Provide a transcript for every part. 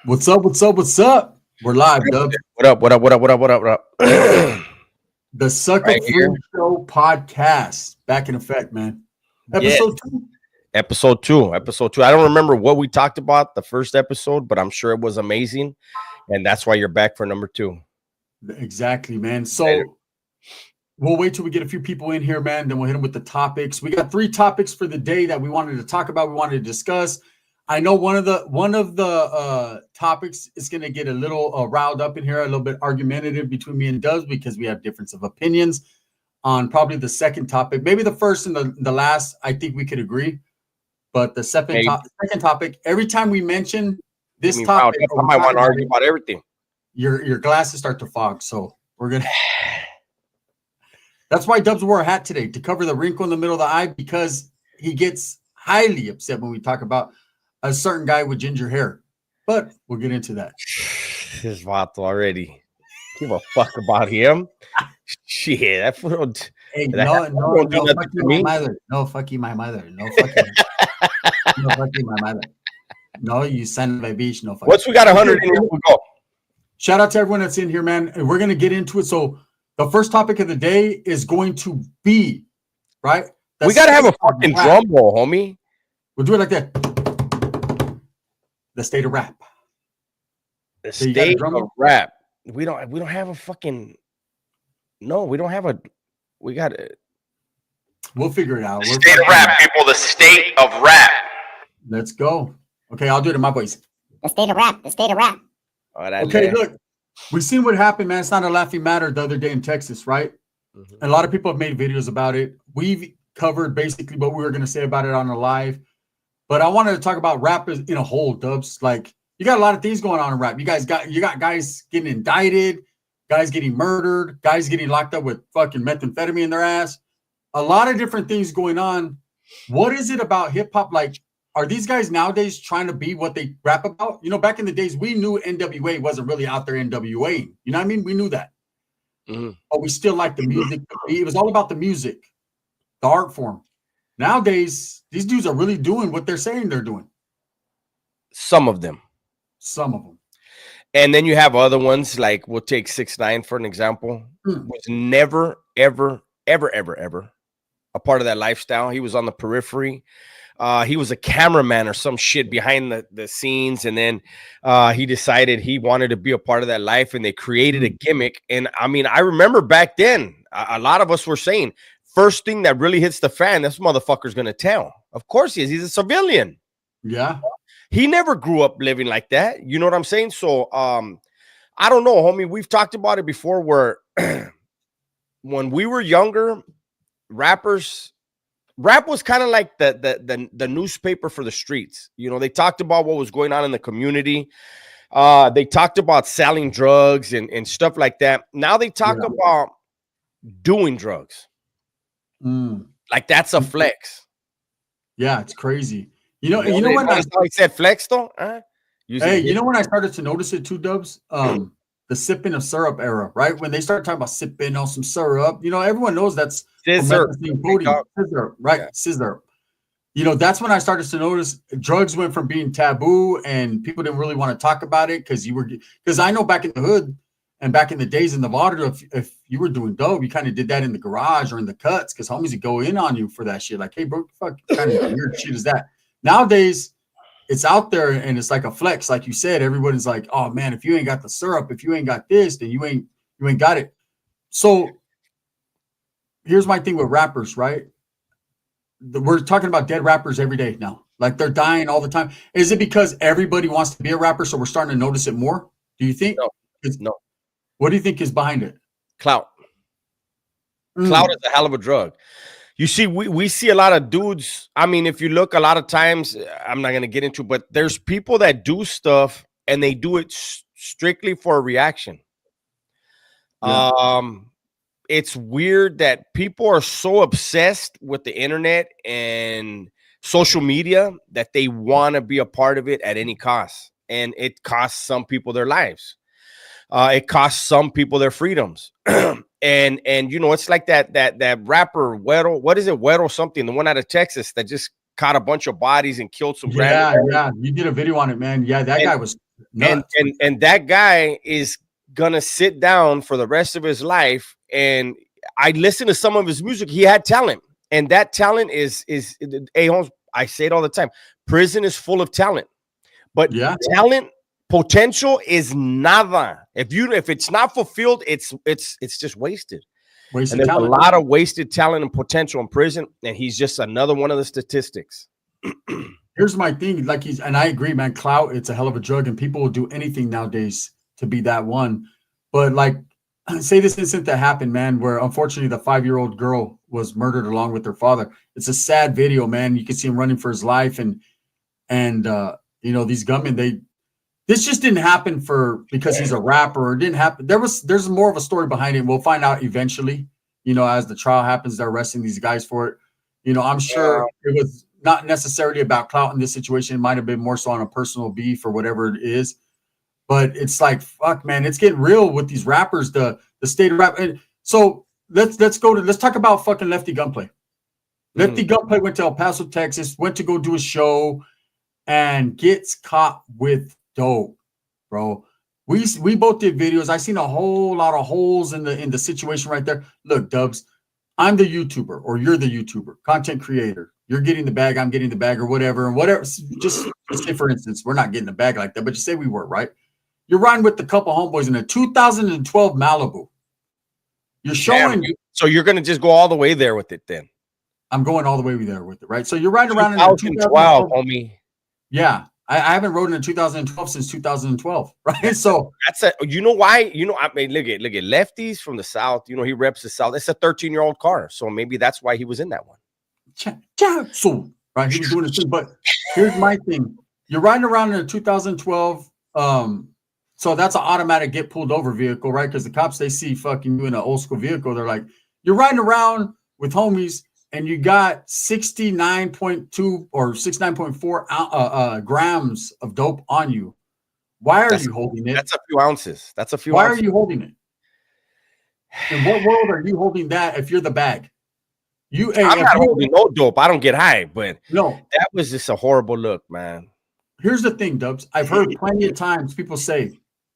What's up? What's up? What's up? We're live, Dubs. What up? What up? What up? What up? What up? What up? The Sucka Right here. Food Show podcast back in effect, man. Yes. Episode 2. Episode two. Episode 2. I don't remember what we talked about the first episode, but I'm sure it was amazing, and that's why you're back for number 2. Exactly, man. So Later. we'll wait till we get a few people in here, man. Then we'll hit them with the topics. We got 3 topics for the day that we wanted to talk about. We wanted to discuss. I know one of the topics is going to get a little riled up in here, a little bit argumentative between me and Dubs because we have difference of opinions on probably the second topic. Maybe the first and the last, I think we could agree. But the second topic, every time we mention this topic, I might want to argue about everything. Your glasses start to fog. So we're gonna. That's why Dubs wore a hat today, to cover the wrinkle in the middle of the eye, because he gets highly upset when we talk about a certain guy with ginger hair. But we'll get into that. His vato already. Give a fuck about him. Shit, that fool. Hey, no, fuck you, my mother. No, fuck you, my mother. No, fuck you. No, fuck you, my mother. No, you son of a bitch. No, fuck. Once we got 100 in here, we'll go. Shout out to everyone that's in here, man. And we're gonna get into it. So the first topic of the day is going to be right. We gotta have a fucking drum roll, homie. We'll do it like that. The state of rap. The state of rap. We don't have a fucking. No, we don't have a. We got it. We'll figure it out. The state of rap, people. The state of rap. Let's go. Okay, I'll do it in my voice. The state of rap. The state of rap. Okay, look. We've seen what happened, man. It's not a laughing matter the other day in Texas, right? Mm-hmm. And a lot of people have made videos about it. We've covered basically what we were going to say about it on the live. But I wanted to talk about rap in a whole, Dubs. Like, you got a lot of things going on in rap. You got guys getting indicted, guys getting murdered, guys getting locked up with fucking methamphetamine in their ass. A lot of different things going on. What is it about hip hop? Like, are these guys nowadays trying to be what they rap about? You know, back in the days, we knew NWA wasn't really out there NWAing. You know what I mean? We knew that. Mm-hmm. But we still liked the music. It was all about the music, the art form. Nowadays, these dudes are really doing what they're saying they're doing. Some of them. And then you have other ones, like we'll take 6ix9ine for an example. Was never, ever a part of that lifestyle. He was on the periphery. He was a cameraman or some shit behind the scenes. And then he decided he wanted to be a part of that life, and they created a gimmick. And I mean, I remember back then, a lot of us were saying, first thing that really hits the fan, this motherfucker's going to tell. Of course he is. He's a civilian. Yeah. He never grew up living like that. You know what I'm saying? So I don't know, homie. We've talked about it before where when we were younger, rap was kind of like the newspaper for the streets. You know, they talked about what was going on in the community. They talked about selling drugs and stuff like that. Now they talk about doing drugs. Like that's a flex. Yeah, it's crazy. You know when I said flex though? Hey, you know when I started to notice it too, Dubs? The sipping of syrup era, right? When they started talking about sipping on some syrup, you know, everyone knows that's scissor, right? Yeah. Scissor. You know, that's when I started to notice drugs went from being taboo and people didn't really want to talk about it because I know back in the hood and back in the days in Nevada, if you were doing dope, you kind of did that in the garage or in the cuts because homies would go in on you for that shit. Like, hey, bro, fuck, kind of weird shit is that? Nowadays, it's out there and it's like a flex. Like you said, everybody's like, oh man, if you ain't got the syrup, if you ain't got this, then you ain't got it. So here's my thing with rappers, right? We're talking about dead rappers every day now. Like they're dying all the time. Is it because everybody wants to be a rapper, so we're starting to notice it more? Do you think? No. What do you think is behind it? Clout. Clout is a hell of a drug. You see, we see a lot of dudes. I mean, if you look a lot of times, I'm not going to get into, but there's people that do stuff and they do it strictly for a reaction. Yeah. It's weird that people are so obsessed with the internet and social media that they want to be a part of it at any cost. And it costs some people their lives. It costs some people their freedoms. And you know, it's like that rapper Güero, what is it, Güero something, the one out of Texas that just caught a bunch of bodies and killed some. Yeah, you did a video on it, man. Yeah, that guy was nuts. And that guy is gonna sit down for the rest of his life. And I listened to some of his music. He had talent, and that talent is I say it all the time. Prison is full of talent, but talent potential is nada. If it's not fulfilled, it's just wasted. And there's a lot of wasted talent and potential in prison, and he's just another one of the statistics. Here's my thing, like and I agree, man. Clout, it's a hell of a drug, and people will do anything nowadays to be that one. But like, say this incident that happened, man, where unfortunately the 5-year-old girl was murdered along with her father. It's a sad video, man. You can see him running for his life, and you know, these gunmen, this just didn't happen because he's a rapper. It didn't happen. There's more of a story behind it. We'll find out eventually, you know, as the trial happens. They're arresting these guys for it. You know, I'm sure it was not necessarily about clout in this situation. It might have been more so on a personal beef or whatever it is. But it's like, fuck, man, it's getting real with these rappers, the state of rap. And so let's talk about fucking Lefty Gunplay. Lefty Gunplay went to El Paso, Texas, went to go do a show and gets caught with dope, bro. We both did videos. I seen a whole lot of holes in the situation right there. Look, Dubs, I'm the YouTuber, or you're the YouTuber, content creator. You're getting the bag, I'm getting the bag, or whatever. And whatever, just say, for instance, we're not getting the bag like that, but just say we were, right? You're riding with the couple homeboys in a 2012 Malibu. You're showing. So you're going to just go all the way there with it then? I'm going all the way there with it, right? So you're riding around in a 2012, homie. Yeah. I haven't rode in a 2012 since 2012, right? So that's you know why? You know, I mean, look at Lefty's from the South. You know, he reps the South. It's a 13-year-old car, so maybe that's why he was in that one. So right, he was doing this thing. But here's my thing: you're riding around in a 2012. So that's an automatic get pulled over vehicle, right? Because the cops, they see fucking you in an old school vehicle, they're like, you're riding around with homies, and you got 69.2 or 69.4 grams of dope on you. Why are you holding it? That's a few ounces. That's a few. Why are you holding it? In what world are you holding that if you're the bag? I'm not holding no dope. I don't get high, but no, that was just a horrible look, man. Here's the thing, Dubs. I've heard plenty of times people say,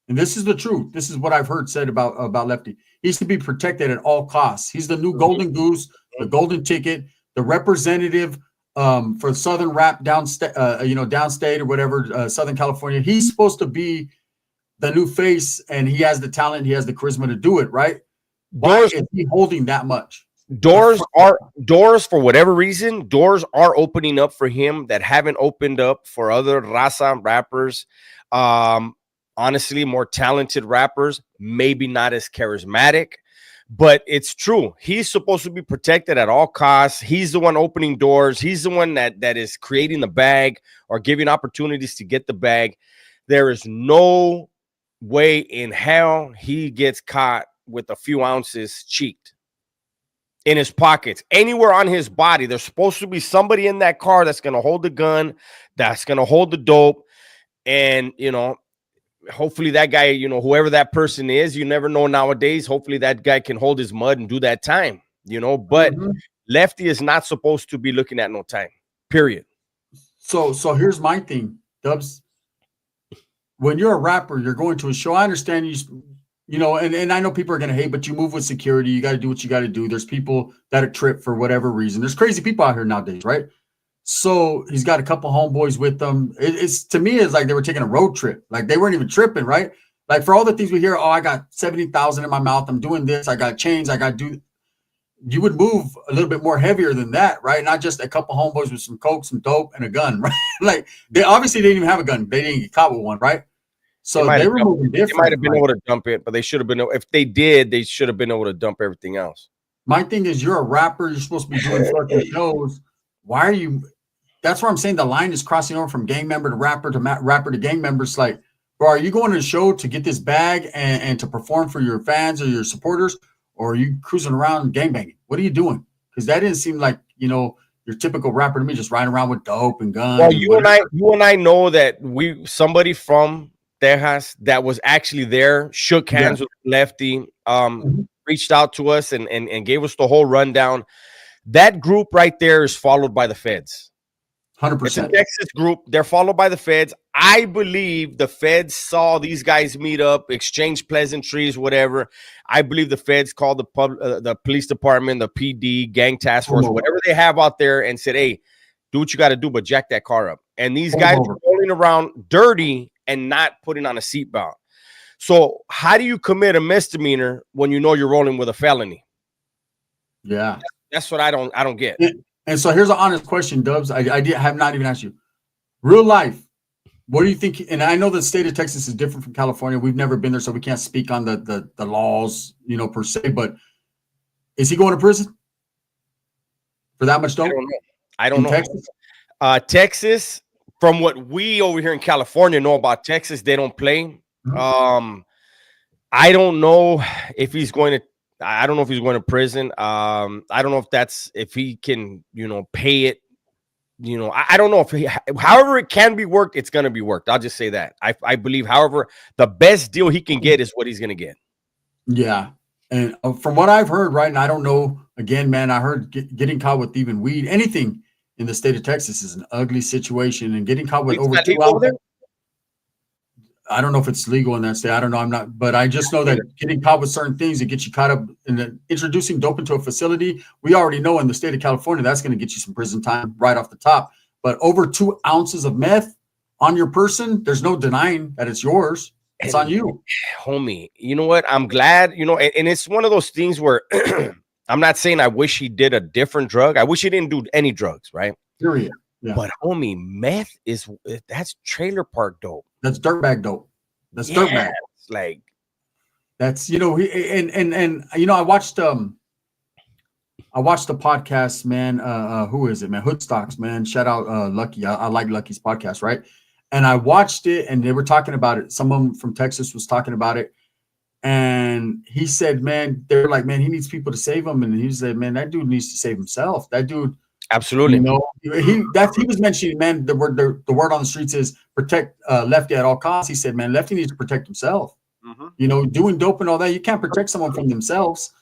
and this is the truth. This is what I've heard said about Lefty. He's to be protected at all costs. He's the new golden goose, the golden ticket, the representative for Southern rap downstate or whatever, Southern California. He's supposed to be the new face, and he has the talent, he has the charisma to do it, right? Why is he holding that much? Doors for whatever reason, doors are opening up for him that haven't opened up for other raza rappers. Honestly, more talented rappers, maybe not as charismatic, but it's true. He's supposed to be protected at all costs. He's the one opening doors. He's the one that is creating the bag or giving opportunities to get the bag. There is no way in hell he gets caught with a few ounces cheeked in his pockets, anywhere on his body. There's supposed to be somebody in that car that's going to hold the gun, that's going to hold the dope. And, you know, hopefully that guy, you know, whoever that person is, you never know nowadays. Hopefully that guy can hold his mud and do that time, you know, but Lefty is not supposed to be looking at no time, period. So here's my thing, Dubs. When you're a rapper, you're going to a show. I understand you know, and I know people are going to hate, but you move with security. You got to do what you got to do. There's people that are tripped for whatever reason. There's crazy people out here nowadays, right? So he's got a couple homeboys with them. It's to me, it's like they were taking a road trip. Like they weren't even tripping, right? Like for all the things we hear, oh, I got 70,000 in my mouth. I'm doing this. I got chains. I got do. You would move a little bit more heavier than that, right? Not just a couple homeboys with some coke, some dope, and a gun, right? Like they obviously didn't even have a gun. They didn't get caught with one, right? So they were moving different. They might have been able to dump it, but they should have been. If they did, they should have been able to dump everything else. My thing is, you're a rapper. You're supposed to be doing fucking shows. Why are you? That's where I'm saying the line is crossing over from gang member to rapper to gang member. It's like, bro, are you going to a show to get this bag and to perform for your fans or your supporters, or are you cruising around gangbanging? What are you doing? Because that didn't seem like, you know, your typical rapper to me, just riding around with dope and guns. Well, you and I know that somebody from Texas that was actually there, shook hands with Lefty, reached out to us and gave us the whole rundown. That group right there is followed by the feds. 100%. It's a Texas group. They're followed by the feds. I believe the feds saw these guys meet up, exchange pleasantries, whatever. I believe the feds called the police department, the PD, gang task force, whatever they have out there, and said, "Hey, do what you got to do, but jack that car up." And these guys are rolling around dirty and not putting on a seatbelt. So how do you commit a misdemeanor when you know you're rolling with a felony? Yeah, that's what I don't get. And so here's an honest question, Dubs. I have not even asked you. Real life, what do you think? And I know the state of Texas is different from California. We've never been there, so we can't speak on the laws, per se. But is he going to prison for that much dope? I don't know. Texas? Texas, from what we over here in California know about Texas, they don't play. Mm-hmm. I don't know if he's going to. I don't know if he's going to prison. I don't know if he can, pay it. I don't know however it can be worked, it's going to be worked. I'll just say that. I believe, however, the best deal he can get is what he's going to get. Yeah. And from what I've heard, right, and I don't know, again, man, I heard getting caught with even weed, anything in the state of Texas is an ugly situation. And getting caught with over 2 hours. I don't know if it's legal in that state. I don't know. But I just know that getting caught with certain things, it gets you caught up in introducing dope into a facility. We already know in the state of California, that's going to get you some prison time right off the top. But over 2 ounces of meth on your person, there's no denying that it's yours. It's on you. Homie, you know what? I'm glad, and it's one of those things where I'm not saying I wish he did a different drug. I wish he didn't do any drugs, right? Period. Yeah. But homie, meth that's trailer park dope. That's dirtbag dope. That's dirtbag. Like that's I watched the podcast, man. Who is it, man? Hoodstocks, man. Shout out Lucky. I like Lucky's podcast, right? And I watched it, and they were talking about it. Someone from Texas was talking about it, and he said, man, they're like, man, he needs people to save him, and he said, man, that dude needs to save himself. That dude. Absolutely. He was mentioning, man, the word on the streets is protect Lefty at all costs. He said, man, Lefty needs to protect himself. Mm-hmm. Doing dope and all that, you can't protect someone from themselves.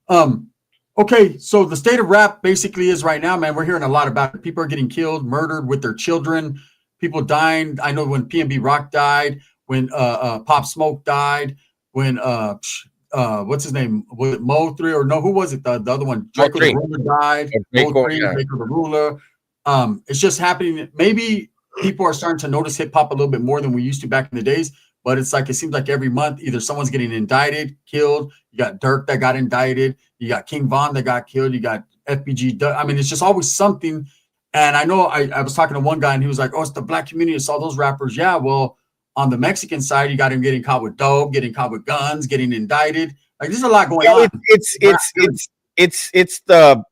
Okay, so the state of rap basically is right now, man, we're hearing a lot about it. People are getting killed, murdered with their children, people dying. I know when PNB Rock died, when Pop Smoke died, when what's his name? Was it Mo 3 or no? Who was it? The other one, Draco the Ruler died. Mo 3, Draco the Ruler. It's just happening. Maybe people are starting to notice hip hop a little bit more than we used to back in the days. But it's like it seems like every month either someone's getting indicted, killed. You got Dirk that got indicted. You got King Von that got killed. You got FBG. I mean, it's just always something. And I know I was talking to one guy and he was like, "Oh, it's the black community. It's all those rappers." Yeah, well. On the Mexican side, you got him getting caught with dope, getting caught with guns, getting indicted. Like there's a lot going on. It's the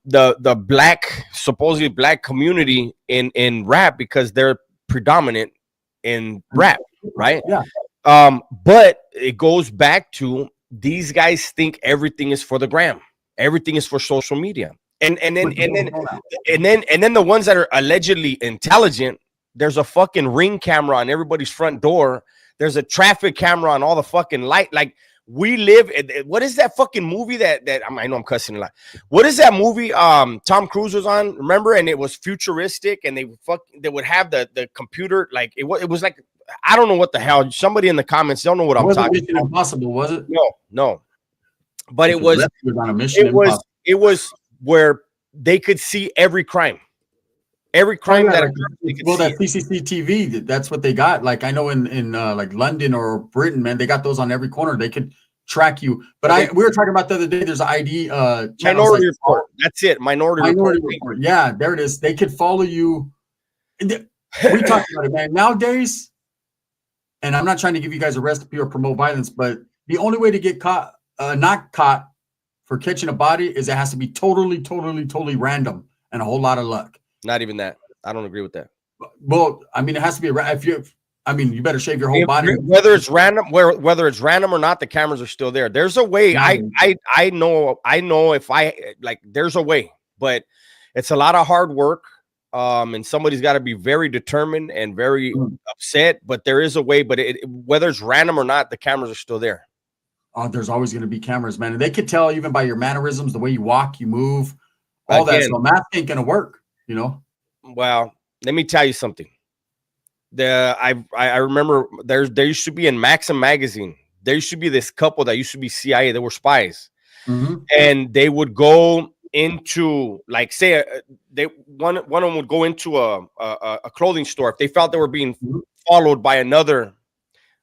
black, supposedly black community in rap because they're predominant in rap, right? Yeah. But it goes back to these guys think everything is for the gram, everything is for social media, and then the ones that are allegedly intelligent. There's a fucking Ring camera on everybody's front door. There's a traffic camera on all the fucking light. Like we live. What is that fucking movie that I know I'm cussing a lot. What is that movie? Tom Cruise was on. Remember? And it was futuristic, and they would have the computer. Like it was like I don't know what the hell. Somebody in the comments don't know what I'm talking about. Impossible, was it? No. But it was on a mission. It was where they could see every crime. Every crime that CCTV, that's what they got. Like I know in like London or Britain, man, they got those on every corner. They could track you. But we were talking about the other day. There's an ID Minority Report. That's it. Minority Report. Yeah, there it is. They could follow you. We talked about it, man. Nowadays, and I'm not trying to give you guys a recipe or promote violence, but the only way to get caught, not caught for catching a body is it has to be totally random and a whole lot of luck. Not even that. I don't agree with that. Well, I mean, it has to be you better shave your whole body. Whether it's random or not, the cameras are still there. There's a way. I know if there's a way, but it's a lot of hard work. And somebody's got to be very determined and very upset, but there is a way, but whether it's random or not, the cameras are still there. Oh, there's always going to be cameras, man. And they could tell even by your mannerisms, the way you walk, you move, all that. So math ain't going to work. Well, let me tell you something. I remember there used to be in Maxim magazine. There used to be this couple that used to be CIA. They were spies, and they would go into, like, say one of them would go into a clothing store if they felt they were being followed by another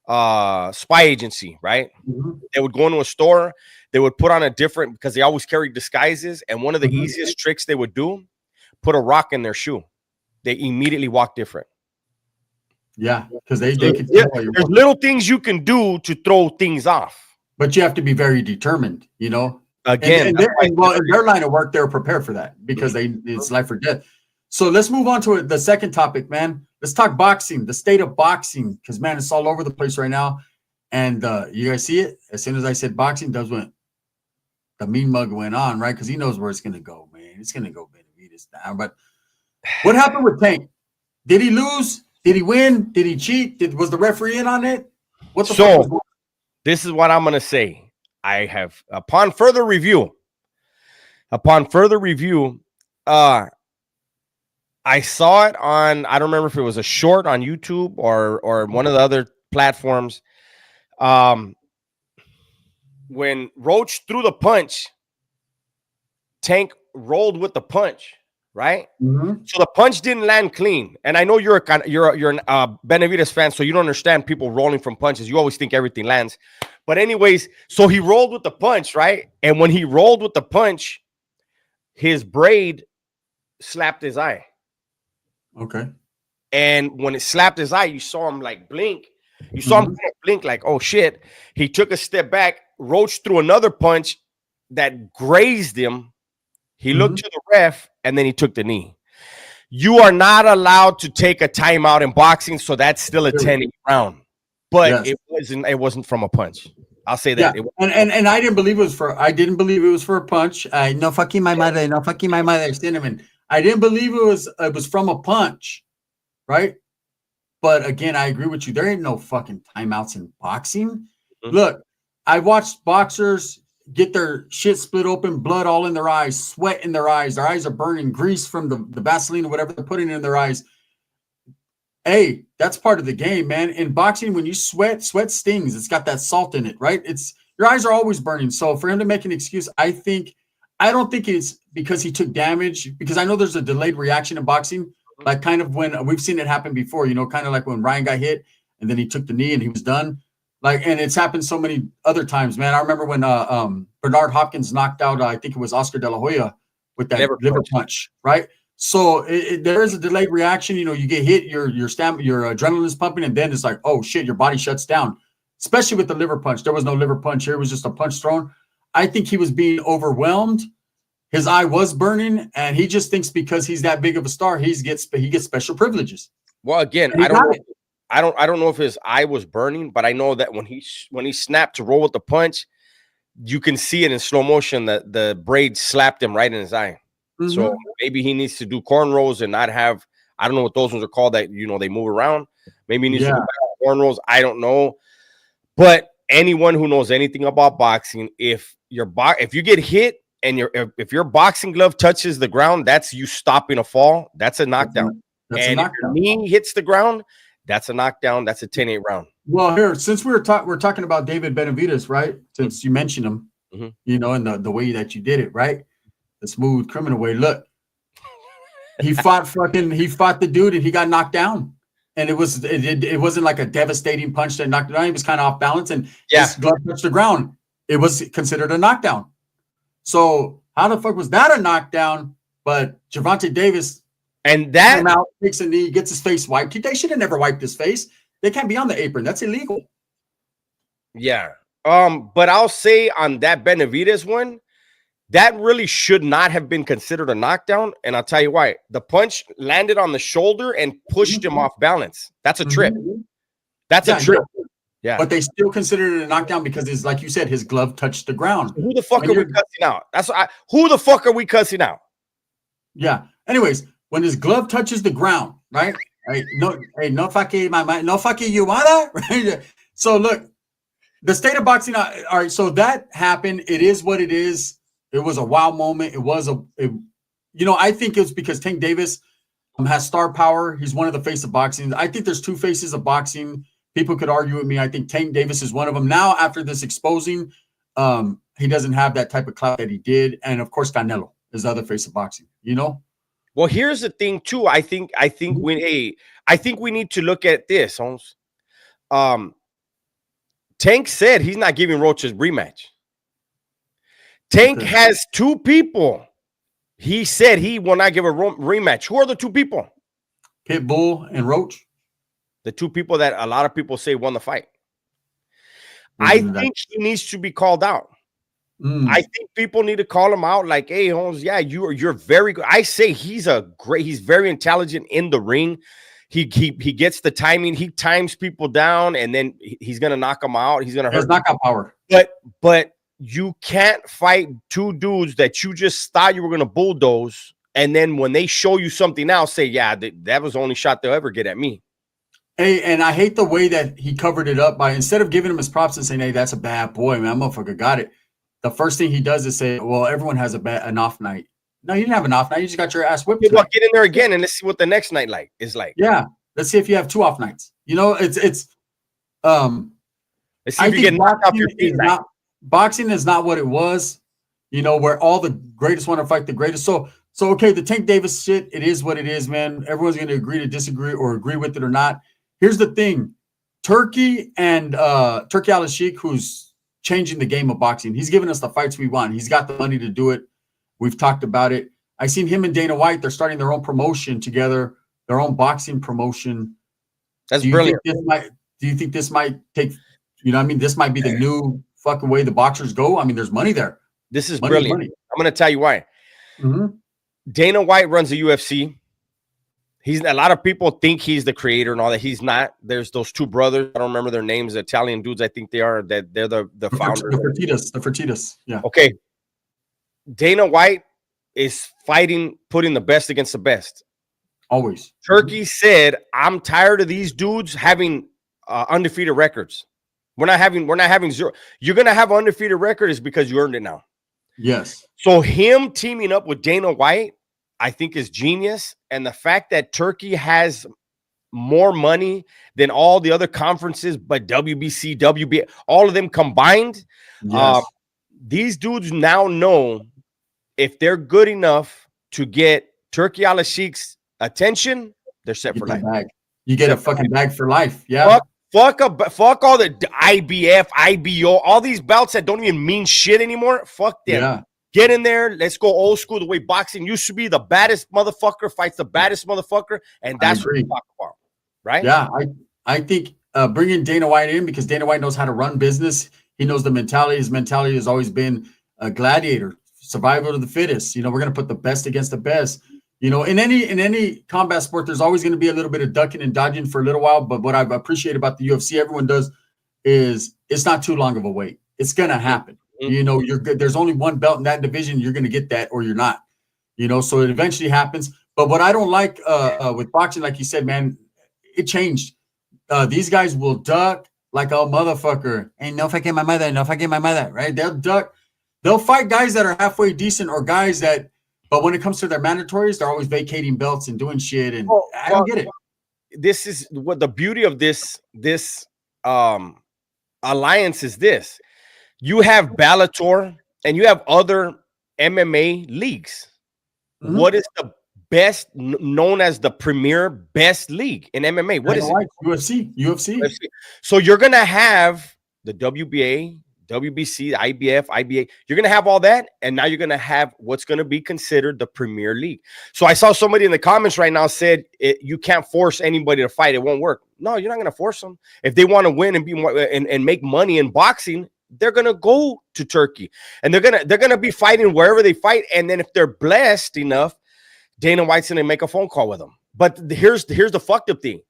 spy agency, right? They would go into a store, they would put on a different, because they always carry disguises, and one of the easiest tricks they would do, put a rock in their shoe. They immediately walk different. Yeah, because they can tell there's little things you can do to throw things off, but you have to be very determined, you know. Again, in their line of work, they're prepared for that because it's life or death. So let's move on to the second topic, man. Let's talk boxing, the state of boxing, because, man, it's all over the place right now. And you guys see it? As soon as I said boxing, the mean mug went on, right? Because he knows where it's going to go, man. It's going to go Benavidez down. But what happened with Tank? Did he lose? Did he win? Did he cheat? Was the referee in on it? What the fuck was going on? This is what I'm going to say. I have, upon further review, I saw it on, I don't remember if it was a short on YouTube or one of the other platforms. When Roach threw the punch, Tank rolled with the punch, right? So the punch didn't land clean. And I know you're an Benavidez fan, so you don't understand people rolling from punches. You always think everything lands. But anyways, so he rolled with the punch, right? And when he rolled with the punch, his braid slapped his eye. Okay. And when it slapped his eye, you saw him like blink. You saw him blink like, oh shit. He took a step back. Roach threw another punch that grazed him. He looked to the ref, and then he took the knee. You are not allowed to take a timeout in boxing, so that's still a 10-8 round. But it wasn't from a punch. I'll say that. Yeah. And I didn't believe it was for a punch. No fucking my mother, no fucking my mother, cinnamon. I didn't believe it was from a punch, right? But again, I agree with you. There ain't no fucking timeouts in boxing. Look, I watched boxers get their shit split open, blood all in their eyes, sweat in their eyes. Their eyes are burning, grease from the Vaseline or whatever they're putting in their eyes. Hey, that's part of the game, man. In boxing, when you sweat stings. It's got that salt in it, right? Your eyes are always burning. So for him to make an excuse, I don't think it's because he took damage, because I know there's a delayed reaction in boxing, like kind of when we've seen it happen before, you know, kind of like when Ryan got hit and then he took the knee and he was done. Like, and it's happened so many other times, man. I remember when Bernard Hopkins knocked out, I think it was Oscar De La Hoya with that liver punch, right? So there is a delayed reaction. You know, you get hit, your adrenaline is pumping, and then it's like, oh shit, your body shuts down. Especially with the liver punch. There was no liver punch here. It was just a punch thrown. I think he was being overwhelmed. His eye was burning, and he just thinks because he's that big of a star, he gets special privileges. Well, again, I don't know if his eye was burning, but I know that when he snapped to roll with the punch, you can see it in slow motion that the braid slapped him right in his eye. So maybe he needs to do cornrows and not have, I don't know what those ones are called that, you know, they move around. Maybe he needs to do cornrows. I don't know. But anyone who knows anything about boxing, if you get hit and if your boxing glove touches the ground, that's you stopping a fall. That's a knockdown. If your knee hits the ground, that's a knockdown. That's a 10-8 round. Well, here, since we're talking about David Benavidez, right? Since you mentioned him, you know, and the way that you did it, right? The smooth criminal way. Look, he fought the dude and he got knocked down. And it wasn't like a devastating punch that knocked him down. He was kind of off balance and his glove touched the ground. It was considered a knockdown. So how the fuck was that a knockdown? But Gervonta Davis and that came out, takes a knee, gets his face wiped. They should have never wiped his face. They can't be on the apron. That's illegal. Yeah. But I'll say on that Benavidez one, that really should not have been considered a knockdown. And I'll tell you why. The punch landed on the shoulder and pushed him off balance. That's a trip. That's a trip. Yeah. But they still considered it a knockdown because it's like you said, his glove touched the ground. Who the fuck are we cussing out? Who the fuck are we cussing out? Yeah. Anyways, when his glove touches the ground, right? No fucking you mother. Right? So look, the state of boxing. All right. So that happened. It is what it is. It was a wow moment. It was I think it's because Tank Davis, has star power. He's one of the face of boxing. I think there's two faces of boxing. People could argue with me. I think Tank Davis is one of them. Now, after this exposing, he doesn't have that type of clout that he did. And of course, Canelo is the other face of boxing, you know? Well, here's the thing too. I think we need to look at this, Holmes. Tank said he's not giving Roach a rematch. Tank has two people. He said he will not give a rematch. Who are the two people? Pitbull and Roach. The two people that a lot of people say won the fight. I think he needs to be called out. I think people need to call him out like, hey, Holmes, yeah, you're very good. I say he's very intelligent in the ring. He gets the timing. He times people down, and then he's going to knock them out. He's going to hurt. Knockout power. But you can't fight two dudes that you just thought you were going to bulldoze, and then when they show you something else, say, yeah, that was the only shot they'll ever get at me. Hey, and I hate the way that he covered it up by, instead of giving him his props and saying, hey, that's a bad boy, man, that motherfucker got it. The first thing he does is say, well, everyone has an off night. No, you didn't have an off night. You just got your ass whipped. Well, get in there again and let's see what the next night is like. Yeah. Let's see if you have two off nights. You know, let's see if you get knocked off your feet. Boxing is not what it was, you know, where all the greatest want to fight the greatest. So okay, the Tank Davis shit, it is what it is, man. Everyone's going to agree to disagree or agree with it or not. Here's the thing. Turkey Al-Sheikh, who's changing the game of boxing. He's giving us the fights we want. He's got the money to do it. We've talked about it. I seen him and Dana White. They're starting their own promotion together, their own boxing promotion. That's brilliant. Do you think this might take, you know what I mean? This might be the new fucking way the boxers go. I mean, there's money there. This is brilliant. I'm going to tell you why. Dana White runs the UFC. A lot of people think he's the creator and all that. He's not. There's those two brothers. I don't remember their names. Italian dudes. I think they are. That they're the founders. The Fertitas. Yeah. Okay. Dana White is putting the best against the best. Always. Turkey said, "I'm tired of these dudes having undefeated records. We're not having zero. You're gonna have an undefeated record is because you earned it now." Yes. So him teaming up with Dana White, I think, is genius. And the fact that Turkey has more money than all the other conferences, but WBC, WBA, all of them combined, these dudes now know if they're good enough to get Turkey Al-Sheikh's attention, they're set for life. You get a fucking bag for life. Yeah. Fuck all the IBF, IBO, all these belts that don't even mean shit anymore. Fuck them. Yeah. Get in there. Let's go old school the way boxing used to be. The baddest motherfucker fights the baddest motherfucker, and that's what we talk about, right? Yeah, I think bringing Dana White in, because Dana White knows how to run business. He knows the mentality. His mentality has always been a gladiator, survival of the fittest. You know, we're going to put the best against the best. You know, in any combat sport, there's always going to be a little bit of ducking and dodging for a little while. But what I appreciate about the UFC, everyone does, is it's not too long of a wait. It's going to happen. You know, you're good. There's only one belt in that division. You're going to get that or you're not, you know, so it eventually happens. But what I don't like with boxing, like you said, man, it changed. These guys will duck like a motherfucker. Ain't no fucking my mother, no fucking my mother, right? They'll duck. They'll fight guys that are halfway decent or guys that, but when it comes to their mandatories, they're always vacating belts and doing shit. And I don't get it. This is what the beauty of this alliance is this. You have Bellator and you have other MMA leagues. What is the best known as the premier best league in MMA? What is it? UFC. So you're going to have the WBA, WBC, IBF, IBA. You're going to have all that. And now you're going to have what's going to be considered the premier league. So I saw somebody in the comments right now said you can't force anybody to fight. It won't work. No, you're not going to force them. If they want to win and be and make money in boxing, they're gonna go to Turkey and they're gonna be fighting wherever they fight. And then if they're blessed enough, Dana White's gonna make a phone call with them. But here's the fucked up thing.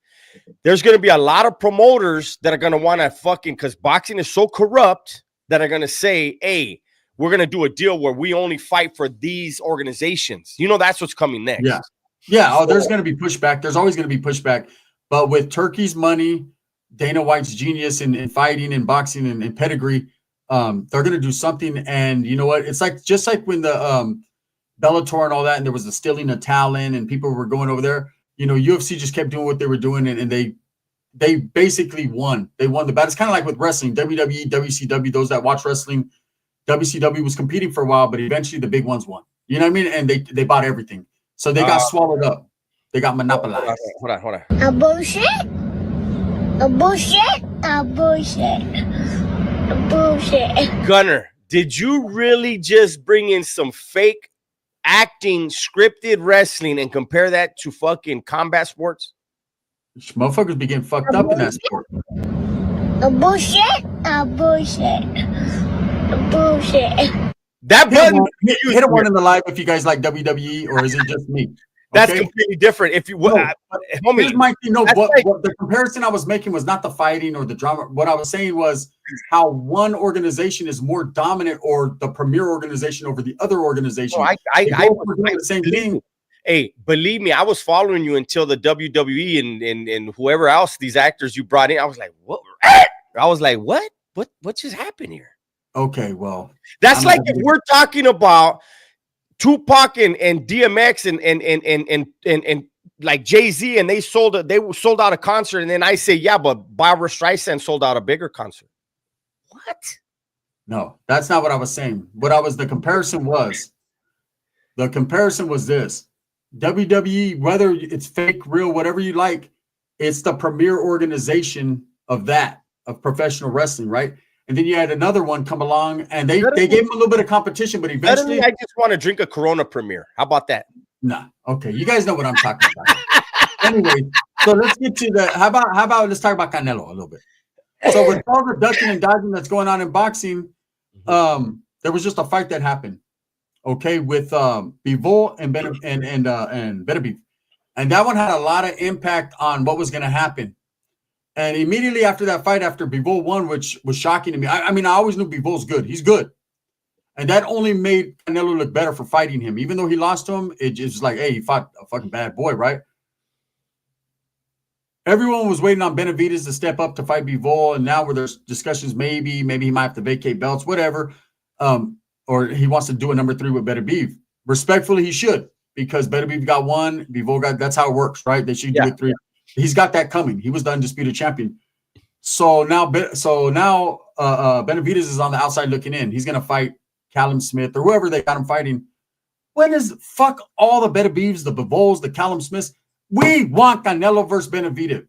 There's gonna be a lot of promoters that are gonna want to fucking, because boxing is so corrupt, that are gonna say, hey, we're gonna do a deal where we only fight for these organizations. You know, that's what's coming next. Yeah. Oh, there's gonna be pushback. There's always gonna be pushback. But with Turkey's money, Dana White's genius in fighting and boxing and pedigree, they're going to do something. And you know what? It's like, just like when the Bellator and all that, and there was the stealing of talent, and people were going over there. You know, UFC just kept doing what they were doing, and they basically won. They won the battle. It's kind of like with wrestling, WWE, WCW. Those that watch wrestling, WCW was competing for a while, but eventually the big ones won. You know what I mean? And they bought everything, so they got swallowed up. They got monopolized. Hold on. A bullshit. A bullshit. A bullshit. A bullshit. Gunner, did you really just bring in some fake acting, scripted wrestling and compare that to fucking combat sports? Motherfuckers be getting fucked up in that sport. A bullshit. A bullshit. A bullshit. That button hit one in the live if you guys like WWE, or is it just me? That's completely different. If you homie, here's my thing. No, what the comparison I was making was not the fighting or the drama. What I was saying was how one organization is more dominant or the premier organization over the other organization. I were doing the same thing. Hey, believe me, I was following you until the WWE and whoever else these actors you brought in. I was like, what? I was like, what just happened here? Okay, well, that's like if we're talking about Tupac and DMX and like Jay-Z, and they sold out a concert, and then I say, yeah, but Barbara Streisand sold out a bigger concert. What? No, that's not what I was saying. The comparison was this. WWE, whether it's fake, real, whatever you like, it's the premier organization of professional wrestling, right? And then you had another one come along, and they gave him a little bit of competition, but eventually, I just want to drink a Corona Premier. How about that? Nah, okay, you guys know what I'm talking about. Anyway, so let's get to the. How about let's talk about Canelo a little bit. So with all the ducking and dodging that's going on in boxing, there was just a fight that happened. Okay, with Bivol and Beterbiev, and that one had a lot of impact on what was going to happen. And immediately after that fight, after Bivol won, which was shocking to me, I mean, I always knew Bivol's good. He's good. And that only made Canelo look better for fighting him. Even though he lost to him, it's just like, hey, he fought a fucking bad boy, right? Everyone was waiting on Benavidez to step up to fight Bivol, and now where there's discussions, maybe he might have to vacate belts, whatever, or he wants to do a number 3 with Beterbiev. Respectfully, he should, because Beterbiev got 1, Bivol got. That's how it works, right? They should do it 3. He's got that coming. He was the undisputed champion. So now Benavidez is on the outside looking in. He's gonna fight Callum Smith or whoever they got him fighting. When is fuck all the Beterbievs, the Bivols, the Callum Smiths? We want Canelo versus Benavidez.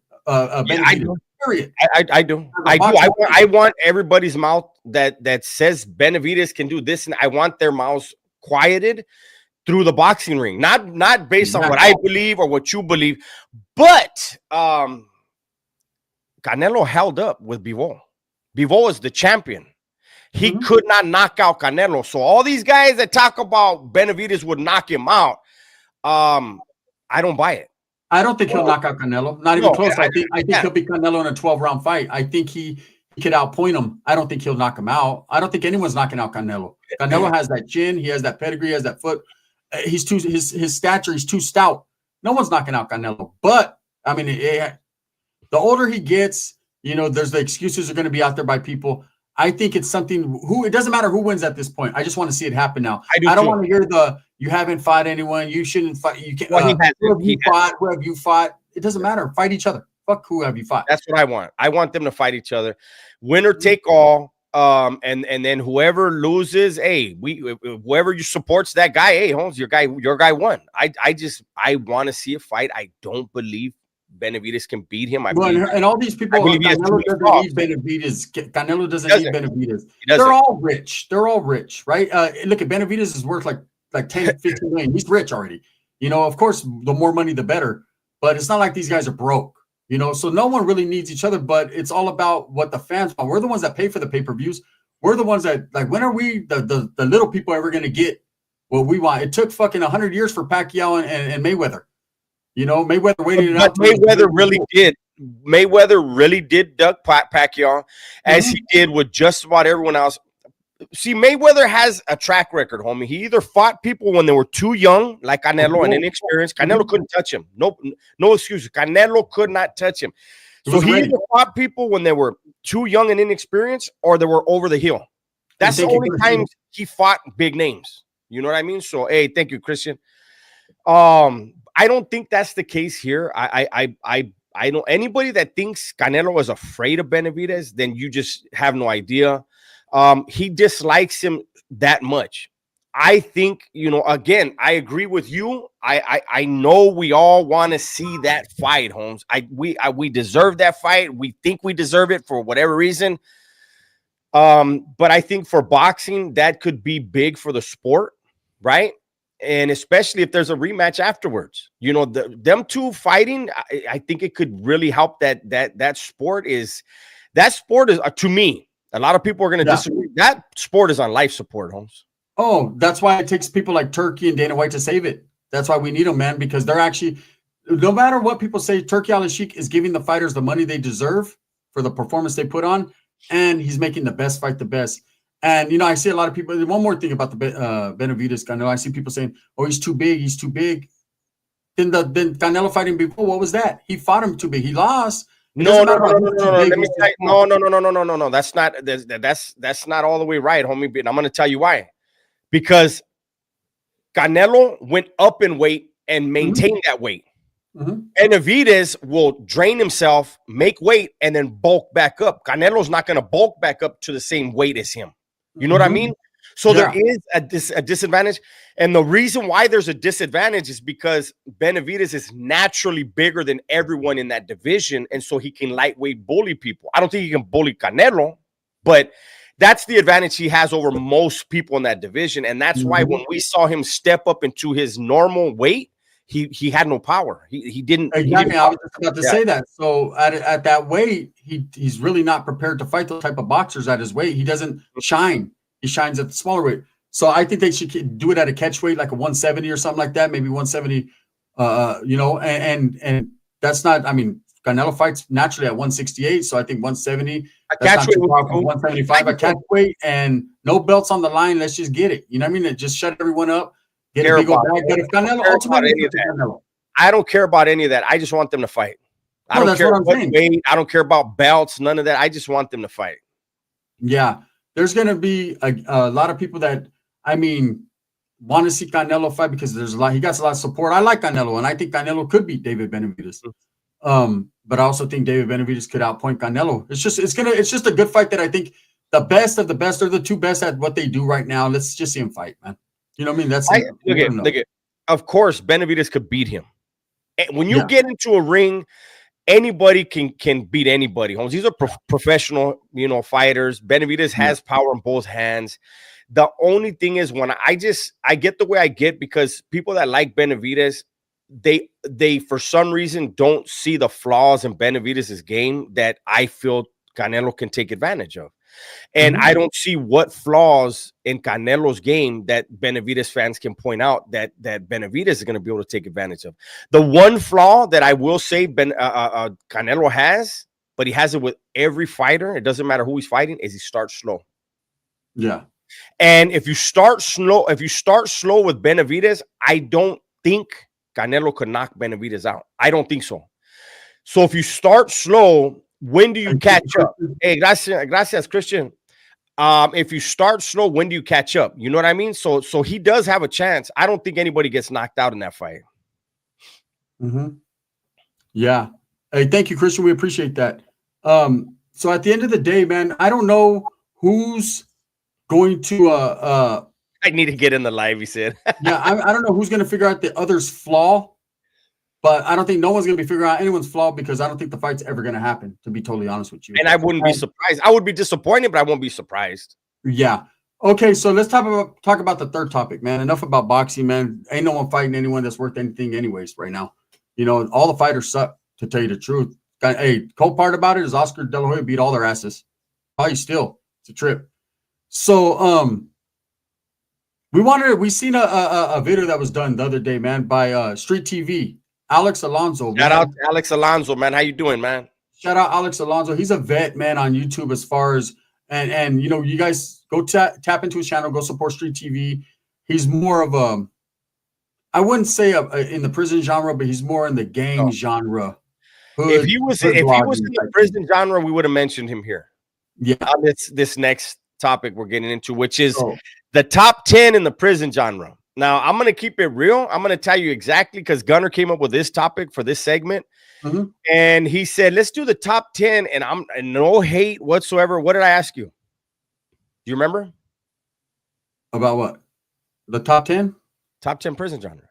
Period. I do. I want everybody's mouth that says Benavidez can do this, and I want their mouths quieted through the boxing ring, not based on what I believe or what you believe, but Canelo held up with Bivol. Bivol is the champion. He could not knock out Canelo. So all these guys that talk about Benavidez would knock him out, I don't buy it. I don't think he'll knock out Canelo. Not even close. I think he'll be Canelo in a 12-round fight. I think he could outpoint him. I don't think he'll knock him out. I don't think anyone's knocking out Canelo. Canelo has that chin. He has that pedigree. He has that foot. He's his stature. He's too stout. No one's knocking out Canelo. But I mean, the older he gets, there's the excuses are going to be out there by people. I think it's something it doesn't matter who wins at this point. I just want to see it happen now. I don't want to hear you haven't fought anyone. You shouldn't fight. You can't. Who have you fought? It doesn't matter. Fight each other. Fuck who have you fought. That's what I want. I want them to fight each other. Winner take all. And then whoever loses, hey, whoever you supports that guy, hey, Holmes, your guy won. I want to see a fight. I don't believe Benavidez can beat him. And all these people, Canelo doesn't need Benavidez. Canelo doesn't need Benavidez. They're all rich. They're all rich, right? Look at Benavidez is worth like 10, 15 million. He's rich already. Of course, the more money, the better. But it's not like these guys are broke. So no one really needs each other, but it's all about what the fans want. We're the ones that pay for the pay-per-views. We're the ones that, like, when are we, the little people, ever going to get what we want? It took fucking 100 years for Pacquiao and Mayweather. Mayweather waited it out. Mayweather really did. Mayweather really did duck Pacquiao as he did with just about everyone else. See, Mayweather has a track record, homie. He either fought people when they were too young, like Canelo, and inexperienced. Canelo couldn't touch him. No excuses. Canelo could not touch him. So he either fought people when they were too young and inexperienced, or they were over the hill. That's the only time he fought big names. You know what I mean? So, hey, thank you, Christian. I don't think that's the case here. I know anybody that thinks Canelo is afraid of Benavidez, then you just have no idea. He dislikes him that much. I think, you know, again, I agree with you. I know we all want to see that fight, Holmes. We deserve that fight. We think we deserve it for whatever reason. But I think for boxing, that could be big for the sport, right? And especially if there's a rematch afterwards, you know, them two fighting, I think it could really help that sport is to me. A lot of people are going to disagree. That sport is on life support, Holmes. Oh, that's why it takes people like Turkey and Dana White to save it. That's why we need them, man, because they're actually, no matter what people say, Turkey Al-Sheikh is giving the fighters the money they deserve for the performance they put on, and he's making the best fight the best. And, you know, I see a lot of people. One more thing about the Benavidez Canelo. I see people saying, oh, he's too big. He's too big. Then Canelo fighting before, what was that? He fought him too big. He lost. No. Let me tell you, no. That's not all the way right, homie. But I'm going to tell you why. Because Canelo went up in weight and maintained that weight. Benavidez will drain himself, make weight, and then bulk back up. Canelo's not going to bulk back up to the same weight as him. You know what I mean? So there is a disadvantage. And the reason why there's a disadvantage is because Benavidez is naturally bigger than everyone in that division. And so he can lightweight bully people. I don't think he can bully Canelo, but that's the advantage he has over most people in that division. And that's why when we saw him step up into his normal weight, he had no power. He didn't. Exactly. I was just about to say that. So at that weight, he's really not prepared to fight those type of boxers at his weight. He doesn't shine. He shines at the smaller weight. So I think they should do it at a catch weight, like a 170 or something like that, maybe 170. You know, and that's not. I mean, Canelo fights naturally at 168, so I think 170. A catch weight, 175, a catch weight, and no belts on the line. Let's just get it. You know what I mean? Just shut everyone up. Get a big old bag. But if Canelo ultimately, I don't care about any of that. I just want them to fight. I don't care what weight. I don't care about belts. None of that. I just want them to fight. Yeah, there's going to be a lot of people that, I mean, want to see Canelo fight because there's a lot. He got a lot of support. I like Canelo, and I think Canelo could beat David Benavidez. But I also think David Benavidez could outpoint Canelo. It's just a good fight that I think the best of the best are the two best at what they do right now. Let's just see him fight, man. You know what I mean? That's look at. Of course, Benavidez could beat him. When you get into a ring, anybody can beat anybody. Holmes, these are professional, you know, fighters. Benavidez has power in both hands. The only thing is when I get the way I get because people that like Benavidez, they for some reason don't see the flaws in Benavidez's game that I feel Canelo can take advantage of. And I don't see what flaws in Canelo's game that Benavidez fans can point out that Benavidez is going to be able to take advantage of. The one flaw that I will say Canelo has, but he has it with every fighter, it doesn't matter who he's fighting, is he starts slow. Yeah. And if you start slow with Benavidez, I don't think Canelo could knock Benavidez out. I don't think so. So if you start slow, when do you catch up? Hey, gracias, Christian. If you start slow, when do you catch up? You know what I mean? So he does have a chance. I don't think anybody gets knocked out in that fight. Yeah. Hey, thank you, Christian. We appreciate that. So at the end of the day, man, I don't know who's going to I need to get in the live, he said. Yeah, I don't know who's going to figure out the other's flaw. But I don't think no one's going to be figuring out anyone's flaw because I don't think the fight's ever going to happen, to be totally honest with you. And I wouldn't be surprised. I would be disappointed, but I won't be surprised. Yeah. Okay, so let's talk about the third topic, man. Enough about boxing, man. Ain't no one fighting anyone that's worth anything anyways right now. You know, all the fighters suck, to tell you the truth. Hey, cool part about it is Oscar De La Hoya beat all their asses. Probably still. It's a trip. So, we seen a video that was done the other day, man, by Street TV. Alex Alonso. Shout out to Alex Alonso, man. How you doing, man? Shout out Alex Alonso. He's a vet, man, on YouTube as far as and you know, you guys go tap into his channel, go support Street TV. He's more of a, I wouldn't say in the prison genre, but he's more in the gang genre. If he was in the prison genre, we would have mentioned him here. Yeah. This next topic we're getting into, which is The top 10 in the prison genre. Now, I'm going to keep it real. I'm going to tell you exactly because Gunner came up with this topic for this segment. And he said, let's do the top 10. And I'm no hate whatsoever. What did I ask you? Do you remember? About what? The top 10? Top 10 prison genre.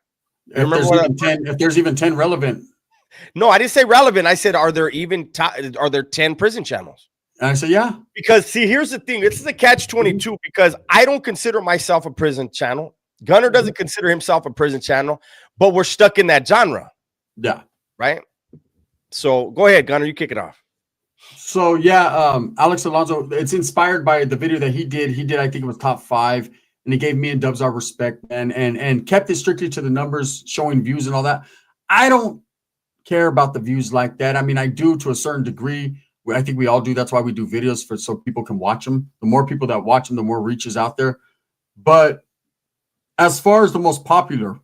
If there's even 10 relevant. No, I didn't say relevant. I said, are there 10 prison channels? And I said, yeah. Because see, here's the thing. This is a catch-22 because I don't consider myself a prison channel. Gunner doesn't consider himself a prison channel, but we're stuck in that genre. Yeah. Right? So go ahead, Gunner. You kick it off. So yeah, Alex Alonso, it's inspired by the video that he did. He did, I think it was top 5, and he gave me and Dubs our respect and kept it strictly to the numbers, showing views and all that. I don't care about the views like that. I mean, I do to a certain degree. I think we all do. That's why we do videos so people can watch them. The more people that watch them, the more reach is out there. But as far as the most popular,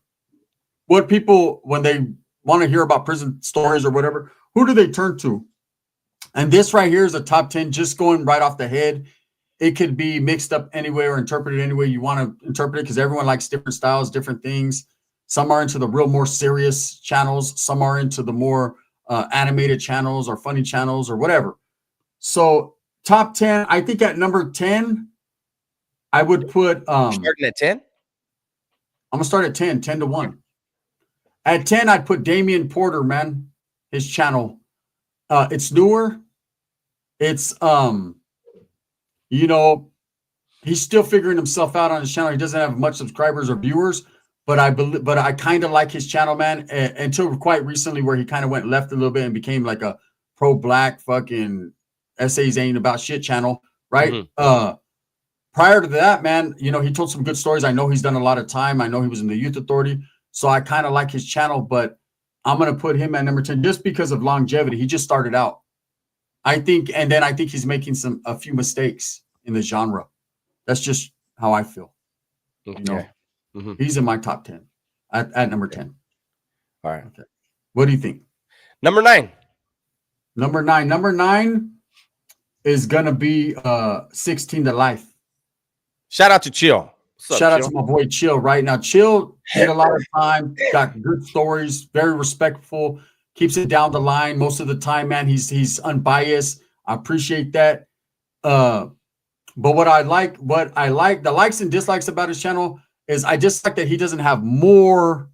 what people, when they want to hear about prison stories or whatever, who do they turn to? And this right here is a top 10, just going right off the head. It could be mixed up anyway or interpreted any way you want to interpret it, because everyone likes different styles, different things. Some are into the real more serious channels. Some are into the more animated channels or funny channels or whatever. So top 10, I think at number 10, I would put starting at 10. I'm gonna start at 10 to 1. At 10, I'd put Damian Porter, man, his channel. It's newer. It's you know, he's still figuring himself out on his channel. He doesn't have much subscribers or viewers, but I kind of like his channel, man, until quite recently, where he kind of went left a little bit and became like a pro-black fucking essays ain't about shit channel, right? Prior to that, man, you know, he told some good stories. I know he's done a lot of time. I know he was in the Youth Authority, so I kind of like his channel, but I'm gonna put him at number 10 just because of longevity. He just started out, I think, and then I think he's making a few mistakes in the genre. That's just how I feel. Okay. You know, he's in my top 10 at number 10. All right. Okay. What do you think? Number 9. Number 9 is gonna be 16 to Life. Shout out to Chill. Shout out to my boy Chill right now. Chill had a lot of time, got good stories, very respectful, keeps it down the line most of the time, man. He's unbiased. I appreciate that. But what I like, the likes and dislikes about his channel is I just like that he doesn't have more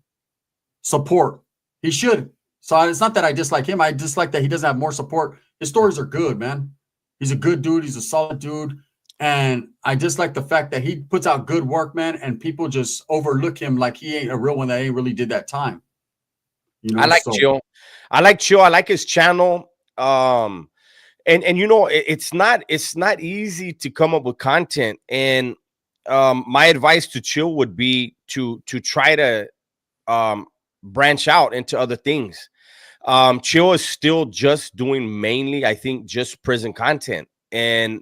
support. He should. So it's not that I dislike him. I dislike that he doesn't have more support. His stories are good, man. He's a good dude. He's a solid dude. And I just like the fact that he puts out good work, man, and people just overlook him like he ain't a real one that ain't really did that time. You know, I like Chill. I like Chill. I like his channel. And you know, it's not easy to come up with content. And my advice to Chill would be to try to branch out into other things. Chill is still just doing mainly, I think, just prison content. And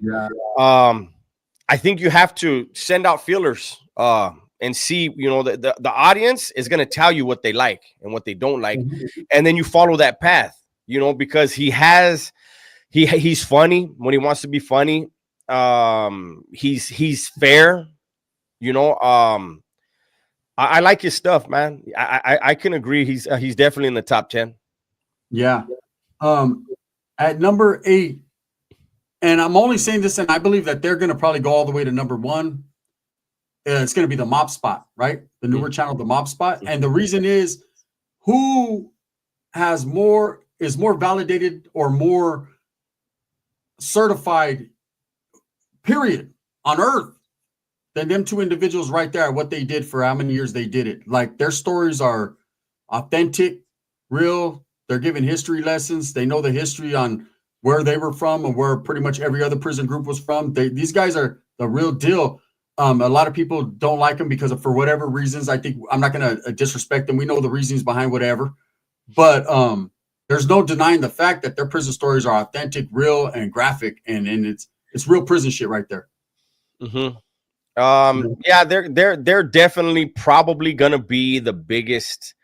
I think you have to send out feelers and see, you know, the audience is going to tell you what they like and what they don't like. And then you follow that path, you know, because he's funny when he wants to be funny. He's fair, you know. I like his stuff, man. I can agree. He's definitely in the top 10. Yeah. At number 8, and I'm only saying this, and I believe that they're going to probably go all the way to number 1. It's going to be the Mob Spot, right? The newer channel, the Mob Spot. And the reason is, who is more validated or more certified, period, on earth than them two individuals right there, what they did for how many years they did it. Like, their stories are authentic, real. They're giving history lessons. They know the history on where they were from and where pretty much every other prison group was from. These guys are the real deal. A lot of people don't like them because of, for whatever reasons. I think I'm not going to disrespect them. We know the reasons behind whatever, but there's no denying the fact that their prison stories are authentic, real, and graphic, and it's real prison shit right there. Yeah, they're definitely probably gonna be the biggest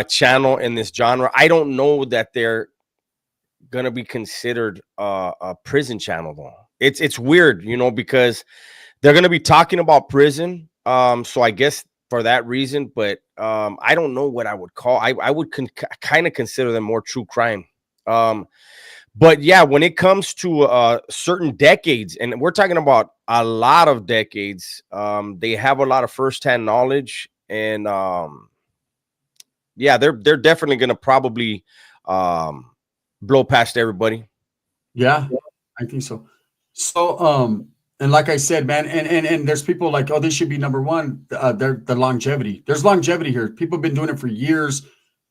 channel in this genre. I don't know that they're gonna be considered a prison channel though. It's weird, you know, because They're going to be talking about prison. So I guess for that reason, but I don't know what I would call. I would kind of consider them more true crime. But yeah, when it comes to certain decades, and we're talking about a lot of decades, they have a lot of firsthand knowledge, and yeah, they're definitely going to probably blow past everybody. Yeah, I think so. So, and like I said, man, and there's people like, oh, this should be number one. The longevity. There's longevity here. People have been doing it for years.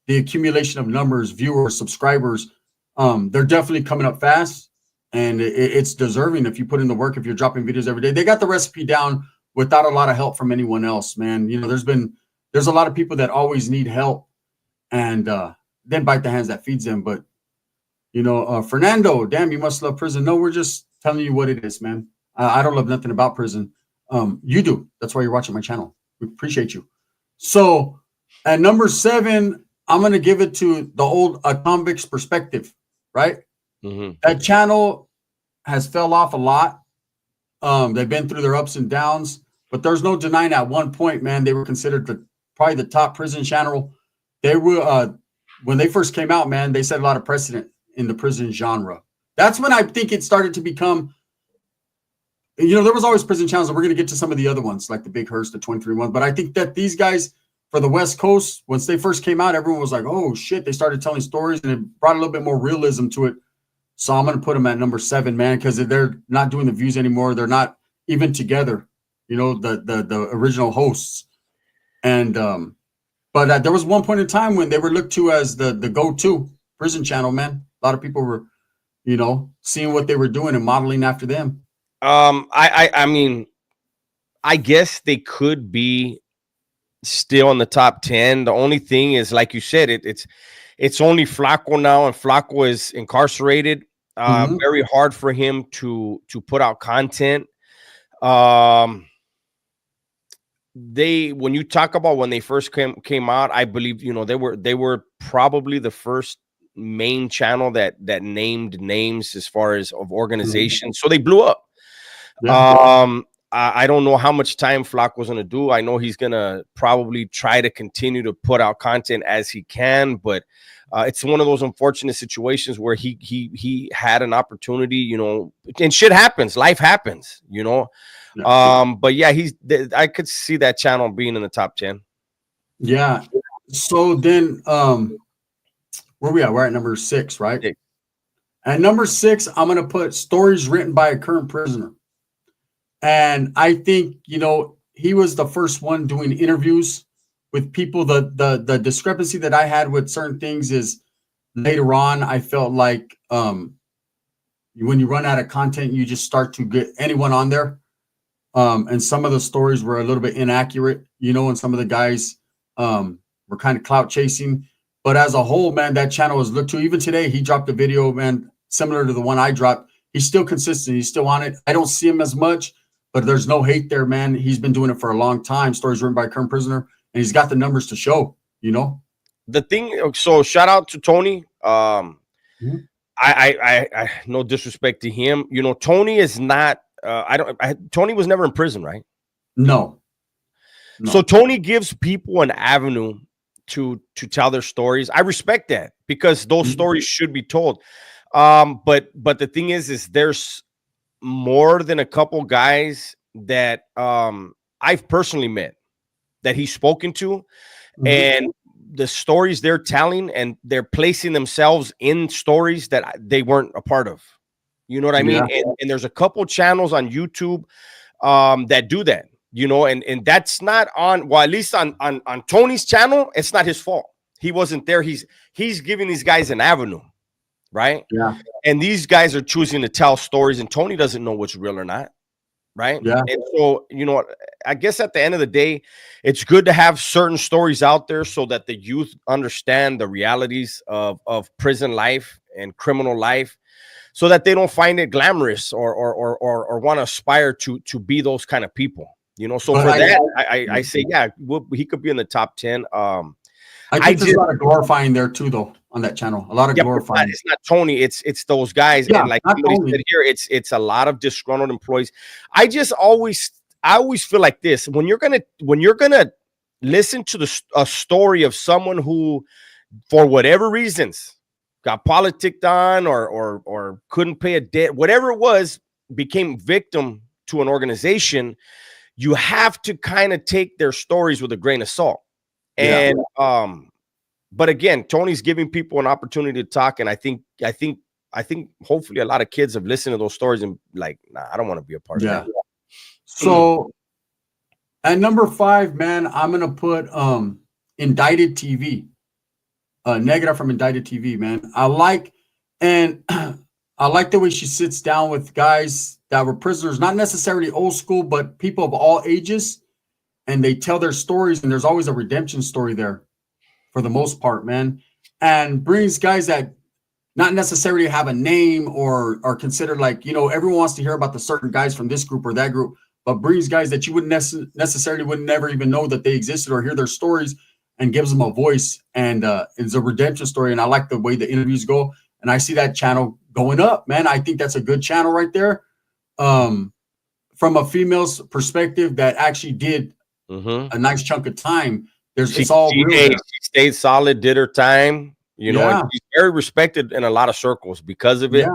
The accumulation of numbers, viewers, subscribers, they're definitely coming up fast, and it's deserving if you put in the work. If you're dropping videos every day, they got the recipe down without a lot of help from anyone else, man. You know, there's a lot of people that always need help, and then bite the hands that feeds them. But you know, Fernando, damn, you must love prison. No, we're just telling you what it is, man. I don't love nothing about prison. You do. That's why you're watching my channel. We appreciate you. So at number 7, I'm going to give it to the old convict's perspective, right? Mm-hmm. That channel has fell off a lot. They've been through their ups and downs, but there's no denying at one point, man, they were considered probably the top prison channel. They were, when they first came out, man, they set a lot of precedent in the prison genre. That's when I think it started to become, you know, there was always prison channels, and we're going to get to some of the other ones, like the Big Hearst, the 23 one. But I think that these guys for the West Coast, once they first came out, everyone was like, oh, shit. They started telling stories, and it brought a little bit more realism to it. So I'm going to put them at number 7, man, because they're not doing the views anymore. They're not even together, you know, the original hosts. And but there was one point in time when they were looked to as the go-to prison channel, man. A lot of people were, you know, seeing what they were doing and modeling after them. I mean, I guess they could be still in the top 10. The only thing is, like you said, it's only Flacco now, and Flacco is incarcerated. Very hard for him to put out content. When you talk about when they first came out, I believe, you know, they were probably the first main channel that named names as far as of organizations. So they blew up. Yeah. I don't know how much time Flock was going to do. I know he's going to probably try to continue to put out content as he can, but it's one of those unfortunate situations where he had an opportunity, you know, and shit happens. Life happens, you know. Yeah. But yeah, I could see that channel being in the top 10. Yeah. So then, where we at? We're at number 6, right? 6. At number 6, I'm going to put stories written by a current prisoner. And I think, you know, he was the first one doing interviews with people. The discrepancy that I had with certain things is later on, I felt like when you run out of content, you just start to get anyone on there. And some of the stories were a little bit inaccurate, you know, and some of the guys were kind of clout chasing. But as a whole, man, that channel was looked to. Even today, he dropped a video, man, similar to the one I dropped. He's still consistent. He's still on it. I don't see him as much, but there's no hate there, man. He's been doing it for a long time. Stories written by a current prisoner, and he's got the numbers to show, you know. The thing, so shout out to Tony. I no disrespect to him. You know, Tony is not, Tony was never in prison, right? No. So Tony gives people an avenue to tell their stories. I respect that, because those stories should be told. But the thing is there's more than a couple guys that I've personally met that he's spoken to, and the stories they're telling, and they're placing themselves in stories that they weren't a part of. You know what I mean? Yeah. And there's a couple channels on YouTube that do that, you know, and that's not on, well, at least on Tony's channel, it's not his fault. He wasn't there. He's giving these guys an avenue. Right. Yeah. And these guys are choosing to tell stories, and Tony doesn't know what's real or not. Right. Yeah. And so, you know, I guess at the end of the day, it's good to have certain stories out there so that the youth understand the realities of prison life and criminal life, so that they don't find it glamorous or want to aspire to be those kind of people, you know. So I say, yeah, he could be in the top 10. I think there's a lot of glorifying there too, though, on that channel. A lot of glorifying. It's not Tony. It's those guys. Yeah, and like somebody said here, it's a lot of disgruntled employees. I just always I always feel like this: when you're gonna listen to a story of someone who, for whatever reasons, got politicked on or couldn't pay a debt, whatever it was, became victim to an organization, you have to kind of take their stories with a grain of salt. And but again, Tony's giving people an opportunity to talk, and I think hopefully a lot of kids have listened to those stories and like, nah, I don't want to be a part of that. So at number 5, man, I'm gonna put Indicted TV. Negative from Indicted TV, man. I like the way she sits down with guys that were prisoners, not necessarily old school, but people of all ages, and they tell their stories, and there's always a redemption story there for the most part, man. And brings guys that not necessarily have a name or are considered like, everyone wants to hear about the certain guys from this group or that group, but brings guys that you wouldn't necessarily would never even know that they existed or hear their stories, and gives them a voice, and it's a redemption story. And I like the way the interviews go, and I see that channel going up, man. I think that's a good channel right there. From a female's perspective that actually did a nice chunk of time. It's all real. She stayed solid, did her time. She's very respected in a lot of circles because of it.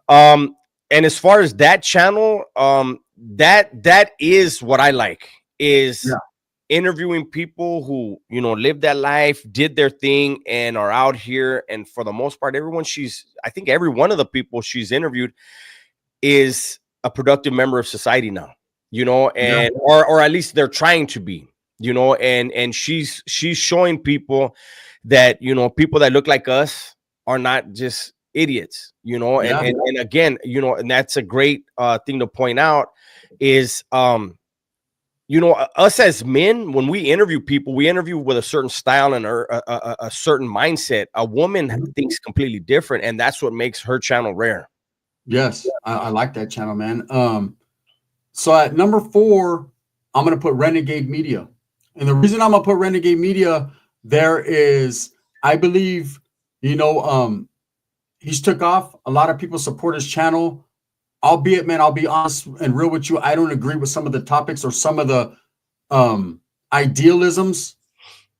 And as far as that channel, that is what I like, is interviewing people who, lived that life, did their thing, and are out here. And for the most part, I think every one of the people she's interviewed is a productive member of society now, and or at least they're trying to be, and she's showing people that, people that look like us are not just idiots, and again, and that's a great thing to point out is, us as men, when we interview people, we interview with a certain style and a certain mindset. A woman thinks completely different, and that's what makes her channel rare. Yes, I like that channel, man. So at number 4, I'm going to put Renegade Media. And the reason I'm going to put Renegade Media there is, I believe, he's took off. A lot of people support his channel. Albeit, man, I'll be honest and real with you, I don't agree with some of the topics or some of the idealisms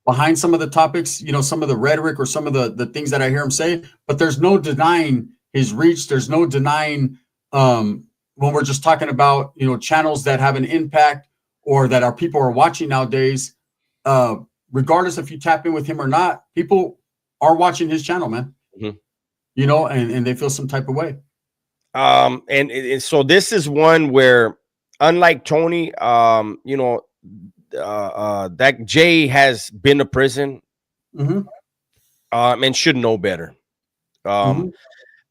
behind some of the topics, some of the rhetoric or some of the things that I hear him say. But there's no denying his reach. There's no denying when we're just talking about, channels that have an impact or that our people are watching nowadays. Regardless if you tap in with him or not, people are watching his channel, man. And they feel some type of way. And so this is one where, unlike Tony, that Jay has been to prison, and should know better.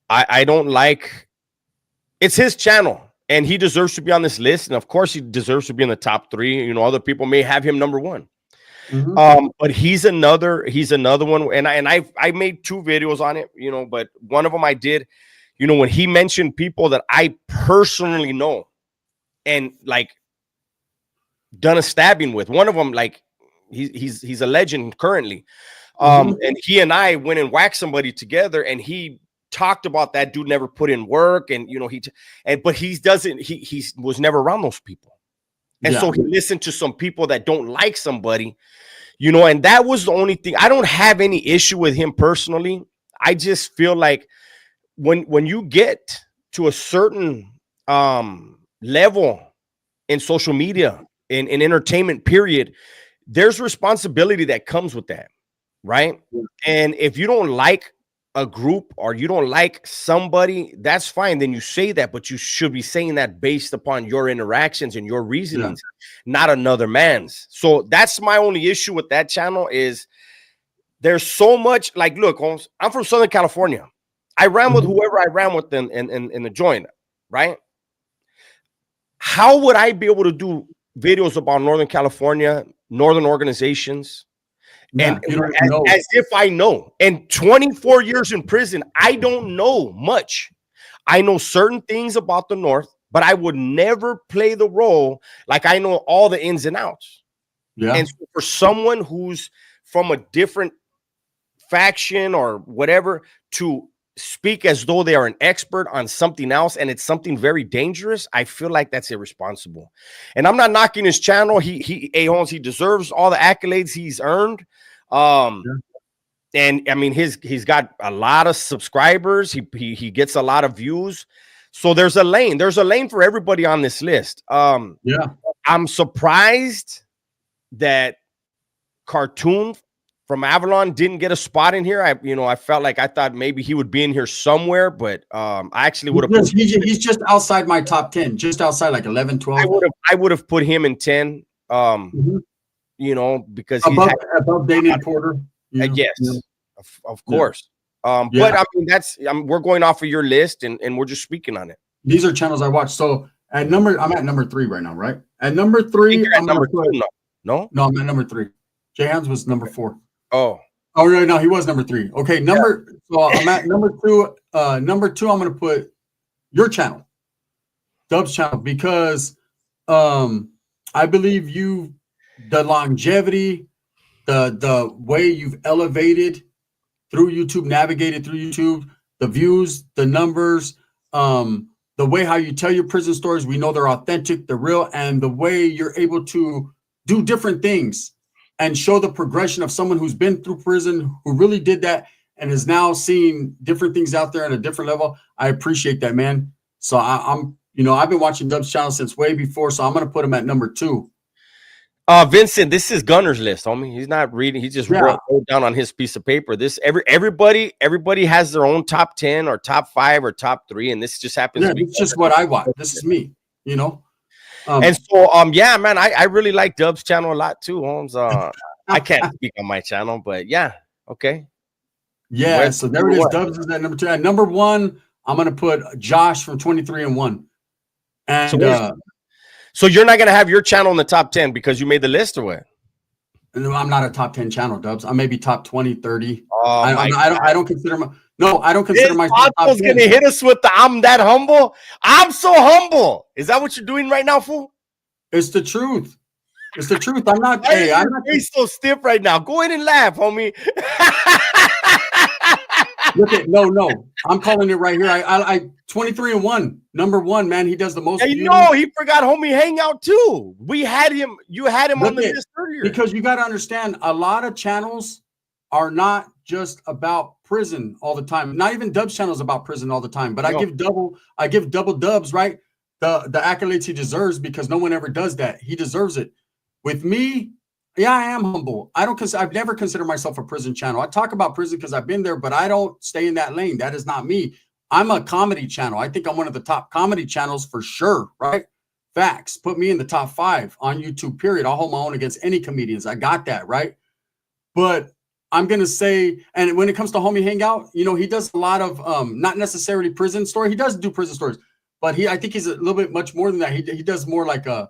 I don't like, it's his channel, and he deserves to be on this list, and of course he deserves to be in the top 3. Other people may have him number 1. But he's another one, and I made 2 videos on it, but one of them I did. When he mentioned people that I personally know and like done a stabbing with, one of them, like he's a legend currently. And he and I went and whacked somebody together, and he talked about that dude never put in work, and but he was never around those people. And so he listened to some people that don't like somebody, and that was the only thing. I don't have any issue with him personally. I just feel like when you get to a certain level in social media, in entertainment period, there's responsibility that comes with that, right? And if you don't like a group or you don't like somebody, that's fine, then you say that, but you should be saying that based upon your interactions and your reasonings, not another man's. So that's my only issue with that channel, is there's so much, like, look, Holmes, I'm from Southern California. I ran with whoever I ran with in the joint, right? How would I be able to do videos about Northern California, Northern organizations, and as if I know? And 24 years in prison, I don't know much. I know certain things about the North, but I would never play the role like I know all the ins and outs. And so for someone who's from a different faction or whatever to speak as though they are an expert on something else and it's something very dangerous, I feel like that's irresponsible. And I'm not knocking his channel. He deserves all the accolades he's earned. And I mean, he's got a lot of subscribers. He gets a lot of views. So there's a lane for everybody on this list. I'm surprised that Cartoon from Avalon didn't get a spot in here. I thought maybe he would be in here somewhere, but I actually would have. He's just outside my top 10, just outside like 11, 12. I would have put him in 10. Because above Damian Porter. Yes, of course. But I mean, we're going off of your list, and we're just speaking on it. These are channels I watch. So I'm at number 3 right now, right? At number 3, I'm number 2. No, I'm at number 3. Jay Hans was number 4. Oh, no, he was number 3. Okay, so I'm at number 2. Number 2, I'm gonna put your channel, Dub's channel, because I believe the longevity, the way you've elevated through YouTube, navigated through YouTube, the views, the numbers, the way how you tell your prison stories, we know they're authentic, they're real, and the way you're able to do different things and show the progression of someone who's been through prison, who really did that and is now seeing different things out there at a different level. I appreciate that, man. So I've been watching Dub's channel since way before, so I'm going to put him at number 2. Vincent, this is Gunner's list, homie. He's not reading. He just wrote down on his piece of paper. This everybody has their own top 10 or top 5 or top 3, and this just happens to be. It's just what I watch. This is me, And so, man, I really like Dub's channel a lot too, Holmes. I can't speak on my channel, but yeah, okay. Yeah, so there it is. Dubs is at number 2. At number 1, I'm gonna put Josh from 23&1. And so you're not gonna have your channel in the top 10 because you made the list, or what? No, I'm not a top 10 channel, Dubs. I may be top 20, 30. Oh, I don't consider I don't consider myself top 10. Gonna hit us with the I'm that humble. I'm so humble. Is that what you're doing right now, fool? It's the truth. It's the truth. I'm not. I'm not so stiff right now. Go ahead and laugh, homie. Look at no. I'm calling it right here. I 23&1, number 1, man. He does the most. He forgot homie hangout too. We had him. You had him on the list earlier. Because you got to understand, a lot of channels are not just about prison all the time. Not even Dub's channel is about prison all the time. But I give double Dubs, right? The accolades he deserves, because no one ever does that. He deserves it. With me, yeah, I am humble. I've never considered myself a prison channel. I talk about prison because I've been there, but I don't stay in that lane. That is not me. I'm a comedy channel. I think I'm one of the top comedy channels for sure, right? Facts. Put me in the top 5 on YouTube, period. I'll hold my own against any comedians. I got that, right? But I'm going to say, and when it comes to Homie Hangout, he does a lot of not necessarily prison story. He does do prison stories, but I think he's a little bit much more than that. He does more like the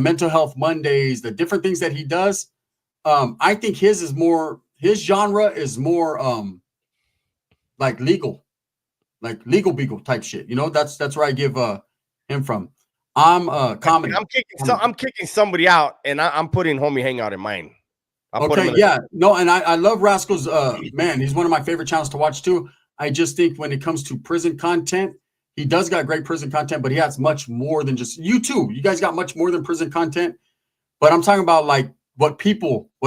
mental health Mondays, the different things that he does. I think his genre is more like legal beagle type shit. That's where I give him from. I'm comedy. I'm kicking somebody out, and I'm putting Homie Hangout in mine. And I love Rascal's. Man, he's one of my favorite channels to watch too. I just think when it comes to prison content, he does got great prison content, but he has much more than just you too. You guys got much more than prison content. But I'm talking about like what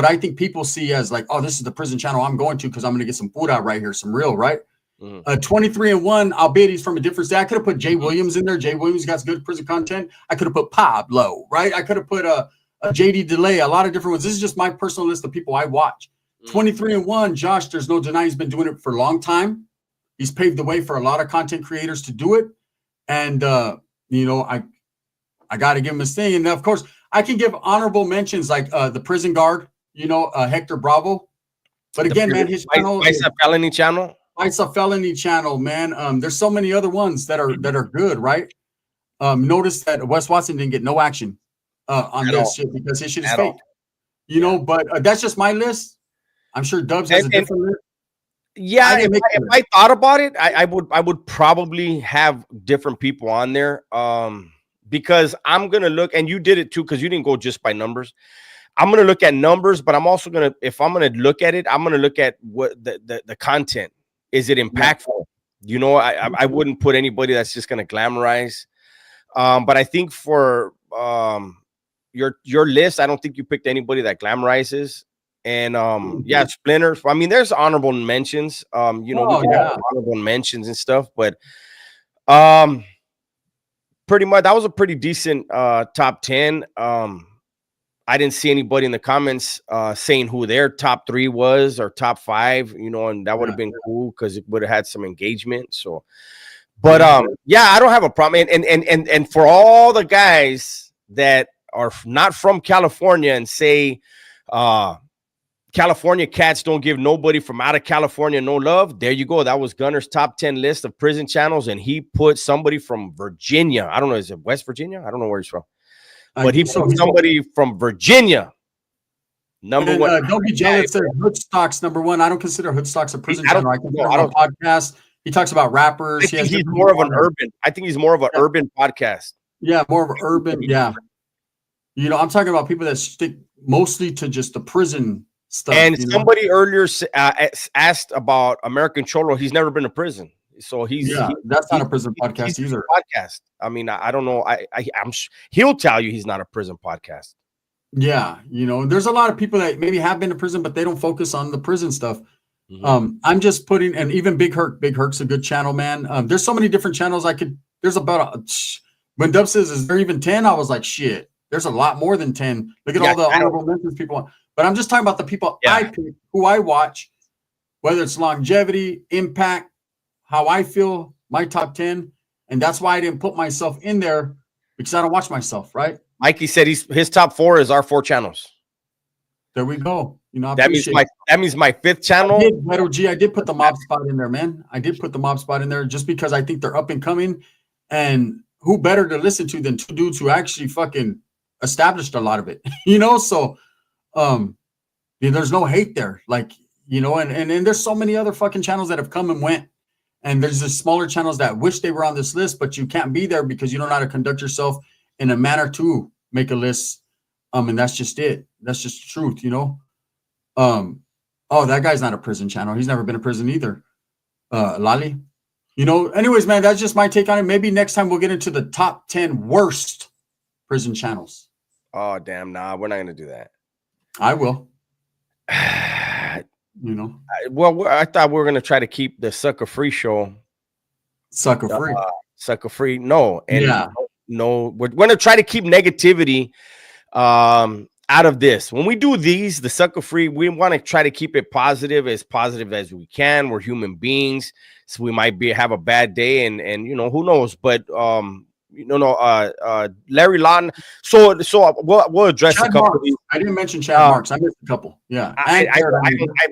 I think people see as like, oh, this is the prison channel I'm going to because I'm going to get some food out right here, some real, right? 23&1, albeit he's from a different state. I could have put Jay Williams in there. Jay Williams got good prison content. I could have put Pablo, right? I could have put a JD Delay, a lot of different ones. This is just my personal list of people I watch. 23&1, Josh, there's no denying he's been doing it for a long time. He's paved the way for a lot of content creators to do it. And, I got to give him his thing. And of course, I can give honorable mentions like the prison guard, Hector Bravo. But again, man, his channel is a felony channel. It's a felony channel, man. There's so many other ones that are good, right? Notice that Wes Watson didn't get no action on this shit because his shit is fake. But that's just my list. I'm sure Dubs has a different list. Yeah, if I thought about it, I would probably have different people on there. Because I'm gonna look, and you did it too, because you didn't go just by numbers. I'm gonna look at numbers, but I'm also if I'm gonna look at it, I'm gonna look at what the content. Is it impactful? You know, I wouldn't put anybody that's just gonna glamorize. But I think for your list, I don't think you picked anybody that glamorizes. And yeah, Splinter. I mean, there's honorable mentions. You know, we can have honorable mentions and stuff, but pretty much that was a pretty decent top 10. I didn't see anybody in the comments saying who their top 3 was or top 5, you know, and that would have been cool because it would have had some engagement. So, but yeah, I don't have a problem. And for all the guys that are not from California and say California cats don't give nobody from out of California no love, there you go. That was Gunner's top 10 list of prison channels, and he put somebody from Virginia. I don't know, is it West Virginia? I don't know where he's from. But he put somebody from Virginia. Number one. Don't be jealous. Hoodstock's number 1. I don't consider Hoodstock's a prison channel. I consider him a podcast. He talks about rappers. I think he's more of an urban. I think he's more of an urban podcast. Yeah, more of an urban. Yeah. You know, I'm talking about people that stick mostly to just the prison stuff. And somebody earlier asked about American Cholo. He's never been to prison. So that's not a prison podcast either. Podcast. I mean, I don't know. He'll tell you he's not a prison podcast. Yeah, you know, there's a lot of people that maybe have been to prison, but they don't focus on the prison stuff. I'm just putting, and even Big Herc's a good channel, man. There's so many different channels there's about when Dub says, is there even 10? I was like, shit, there's a lot more than 10. Look at all the honorable mentions people want. But I'm just talking about the people I pick, who I watch, whether it's longevity, impact, how I feel, my top 10. And that's why I didn't put myself in there, because I don't watch myself, right? Mikey said his top 4 is our 4 channels. There we go. You know, that means my 5th channel. I did put the mob spot in there, man. I did put the mob spot in there just because I think they're up and coming. And who better to listen to than 2 dudes who actually fucking established a lot of it, you know? So there's no hate there. Like, you know, and there's so many other fucking channels that have come and went. And there's the smaller channels that wish they were on this list, but you can't be there because you don't know how to conduct yourself in a manner to make a list. And that's just it. That's just the truth, you know? Oh, that guy's not a prison channel. He's never been to prison either. Lali. You know, anyways, man, that's just my take on it. Maybe next time we'll get into the top 10 worst prison channels. Oh, damn. Nah, we're not going to do that. I will. You know, I thought we were going to try to keep the Sucka Free show. Sucka Free. Sucka Free. No. And yeah. No, we're going to try to keep negativity out of this. When we do these, the Sucka Free, we want to try to keep it positive as we can. We're human beings, so we might have a bad day, and you know, who knows? But Larry Lawton. So we'll address Chad a couple Marks. of these. I didn't mention Chad Marks. I missed a couple. Yeah, I've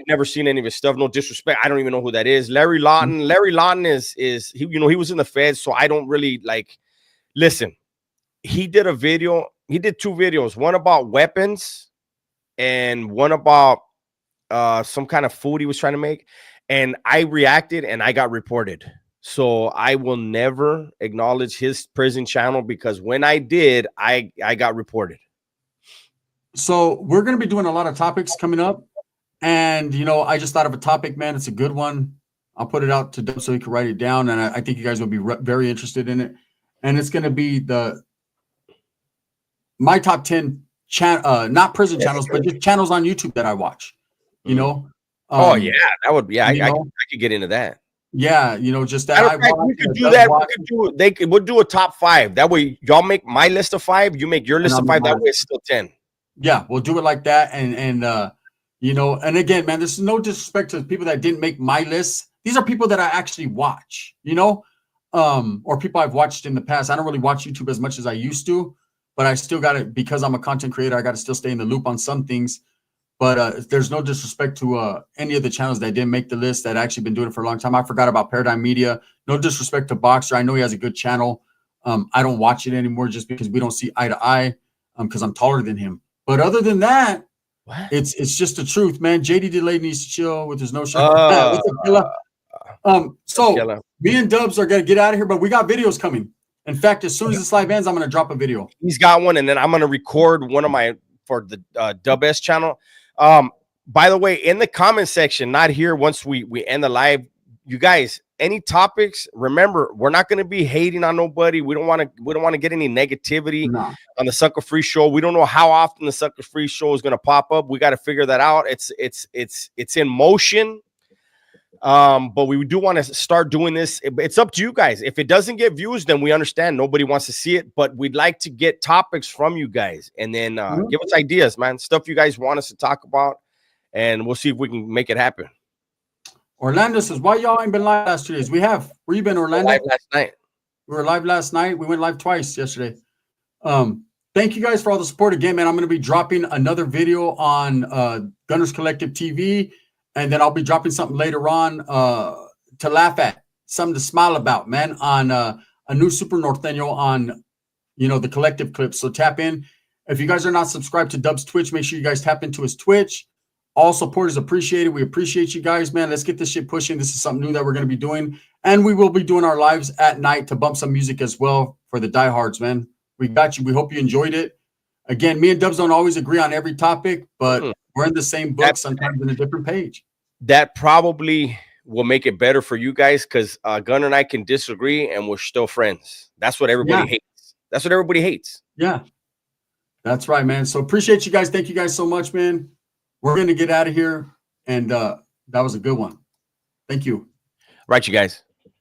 never seen any of his stuff. No disrespect. I don't even know who that is. Larry Lawton. Mm-hmm. Larry Lawton is he? You know, he was in the Feds, so I don't really like. Listen, he did a video. He did 2 videos. One about weapons, and one about some kind of food he was trying to make. And I reacted, and I got reported. So I will never acknowledge his prison channel, because when I did, I got reported. So we're going to be doing a lot of topics coming up. And, you know, I just thought of a topic, man. It's a good one. I'll put it out to Dub so he can write it down. And I think you guys will be very interested in it. And it's going to be my top 10, not prison channels, but just channels on YouTube that I watch, you know? Oh, yeah, that would be, I could get into that. Yeah, you know, just that. We could do that. We'll do a top 5. That way, y'all make my list of 5. You make your list of 5. That way, it's still 10. Yeah, we'll do it like that. And you know, and again, man, there's no disrespect to people that didn't make my list. These are people that I actually watch, you know, or people I've watched in the past. I don't really watch YouTube as much as I used to, but I still got it because I'm a content creator. I got to still stay in the loop on some things. But there's no disrespect to any of the channels that didn't make the list that actually been doing it for a long time. I forgot about Paradigm Media. No disrespect to Boxer. I know he has a good channel. I don't watch it anymore just because we don't see eye to eye because I'm taller than him. But other than that, it's just the truth, man. JD Delay needs to chill with his no shirt. So me and Dubs are going to get out of here, but we got videos coming. In fact, as soon as this live ends, I'm going to drop a video. He's got one, and then I'm going to record one of my for the Dub S channel. By the way, in the comment section, not here once we end the live, you guys, any topics, remember, we're not going to be hating on nobody. We don't want to get any negativity on the Sucka Free Show. We don't know how often the Sucka Free Show is going to pop up. We got to figure that out. It's in motion. But we do want to start doing this. It's up to you guys. If it doesn't get views, then we understand nobody wants to see it, but we'd like to get topics from you guys, and then give us ideas, man, stuff you guys want us to talk about, and we'll see if we can make it happen. Orlando says, why y'all ain't been live last 2 days? We have. Where you been, Orlando? Live last night. We were live last night. We went live twice yesterday. Thank you guys for all the support again, man. I'm going to be dropping another video on Gunners Collective TV. And then I'll be dropping something later on to laugh at, something to smile about, man, on a new Super Norteño on, the Collective clips. So tap in. If you guys are not subscribed to Dub's Twitch, make sure you guys tap into his Twitch. All support is appreciated. We appreciate you guys, man. Let's get this shit pushing. This is something new that we're going to be doing. And we will be doing our lives at night to bump some music as well for the diehards, man. We got you. We hope you enjoyed it. Again, me and Dubs don't always agree on every topic, but we're in the same book, sometimes in a different page. That probably will make it better for you guys, because Gunner and I can disagree and we're still friends. That's what everybody hates. That's what everybody hates. Yeah, that's right, man. So appreciate you guys. Thank you guys so much, man. We're going to get out of here. And that was a good one. Thank you. Right, you guys.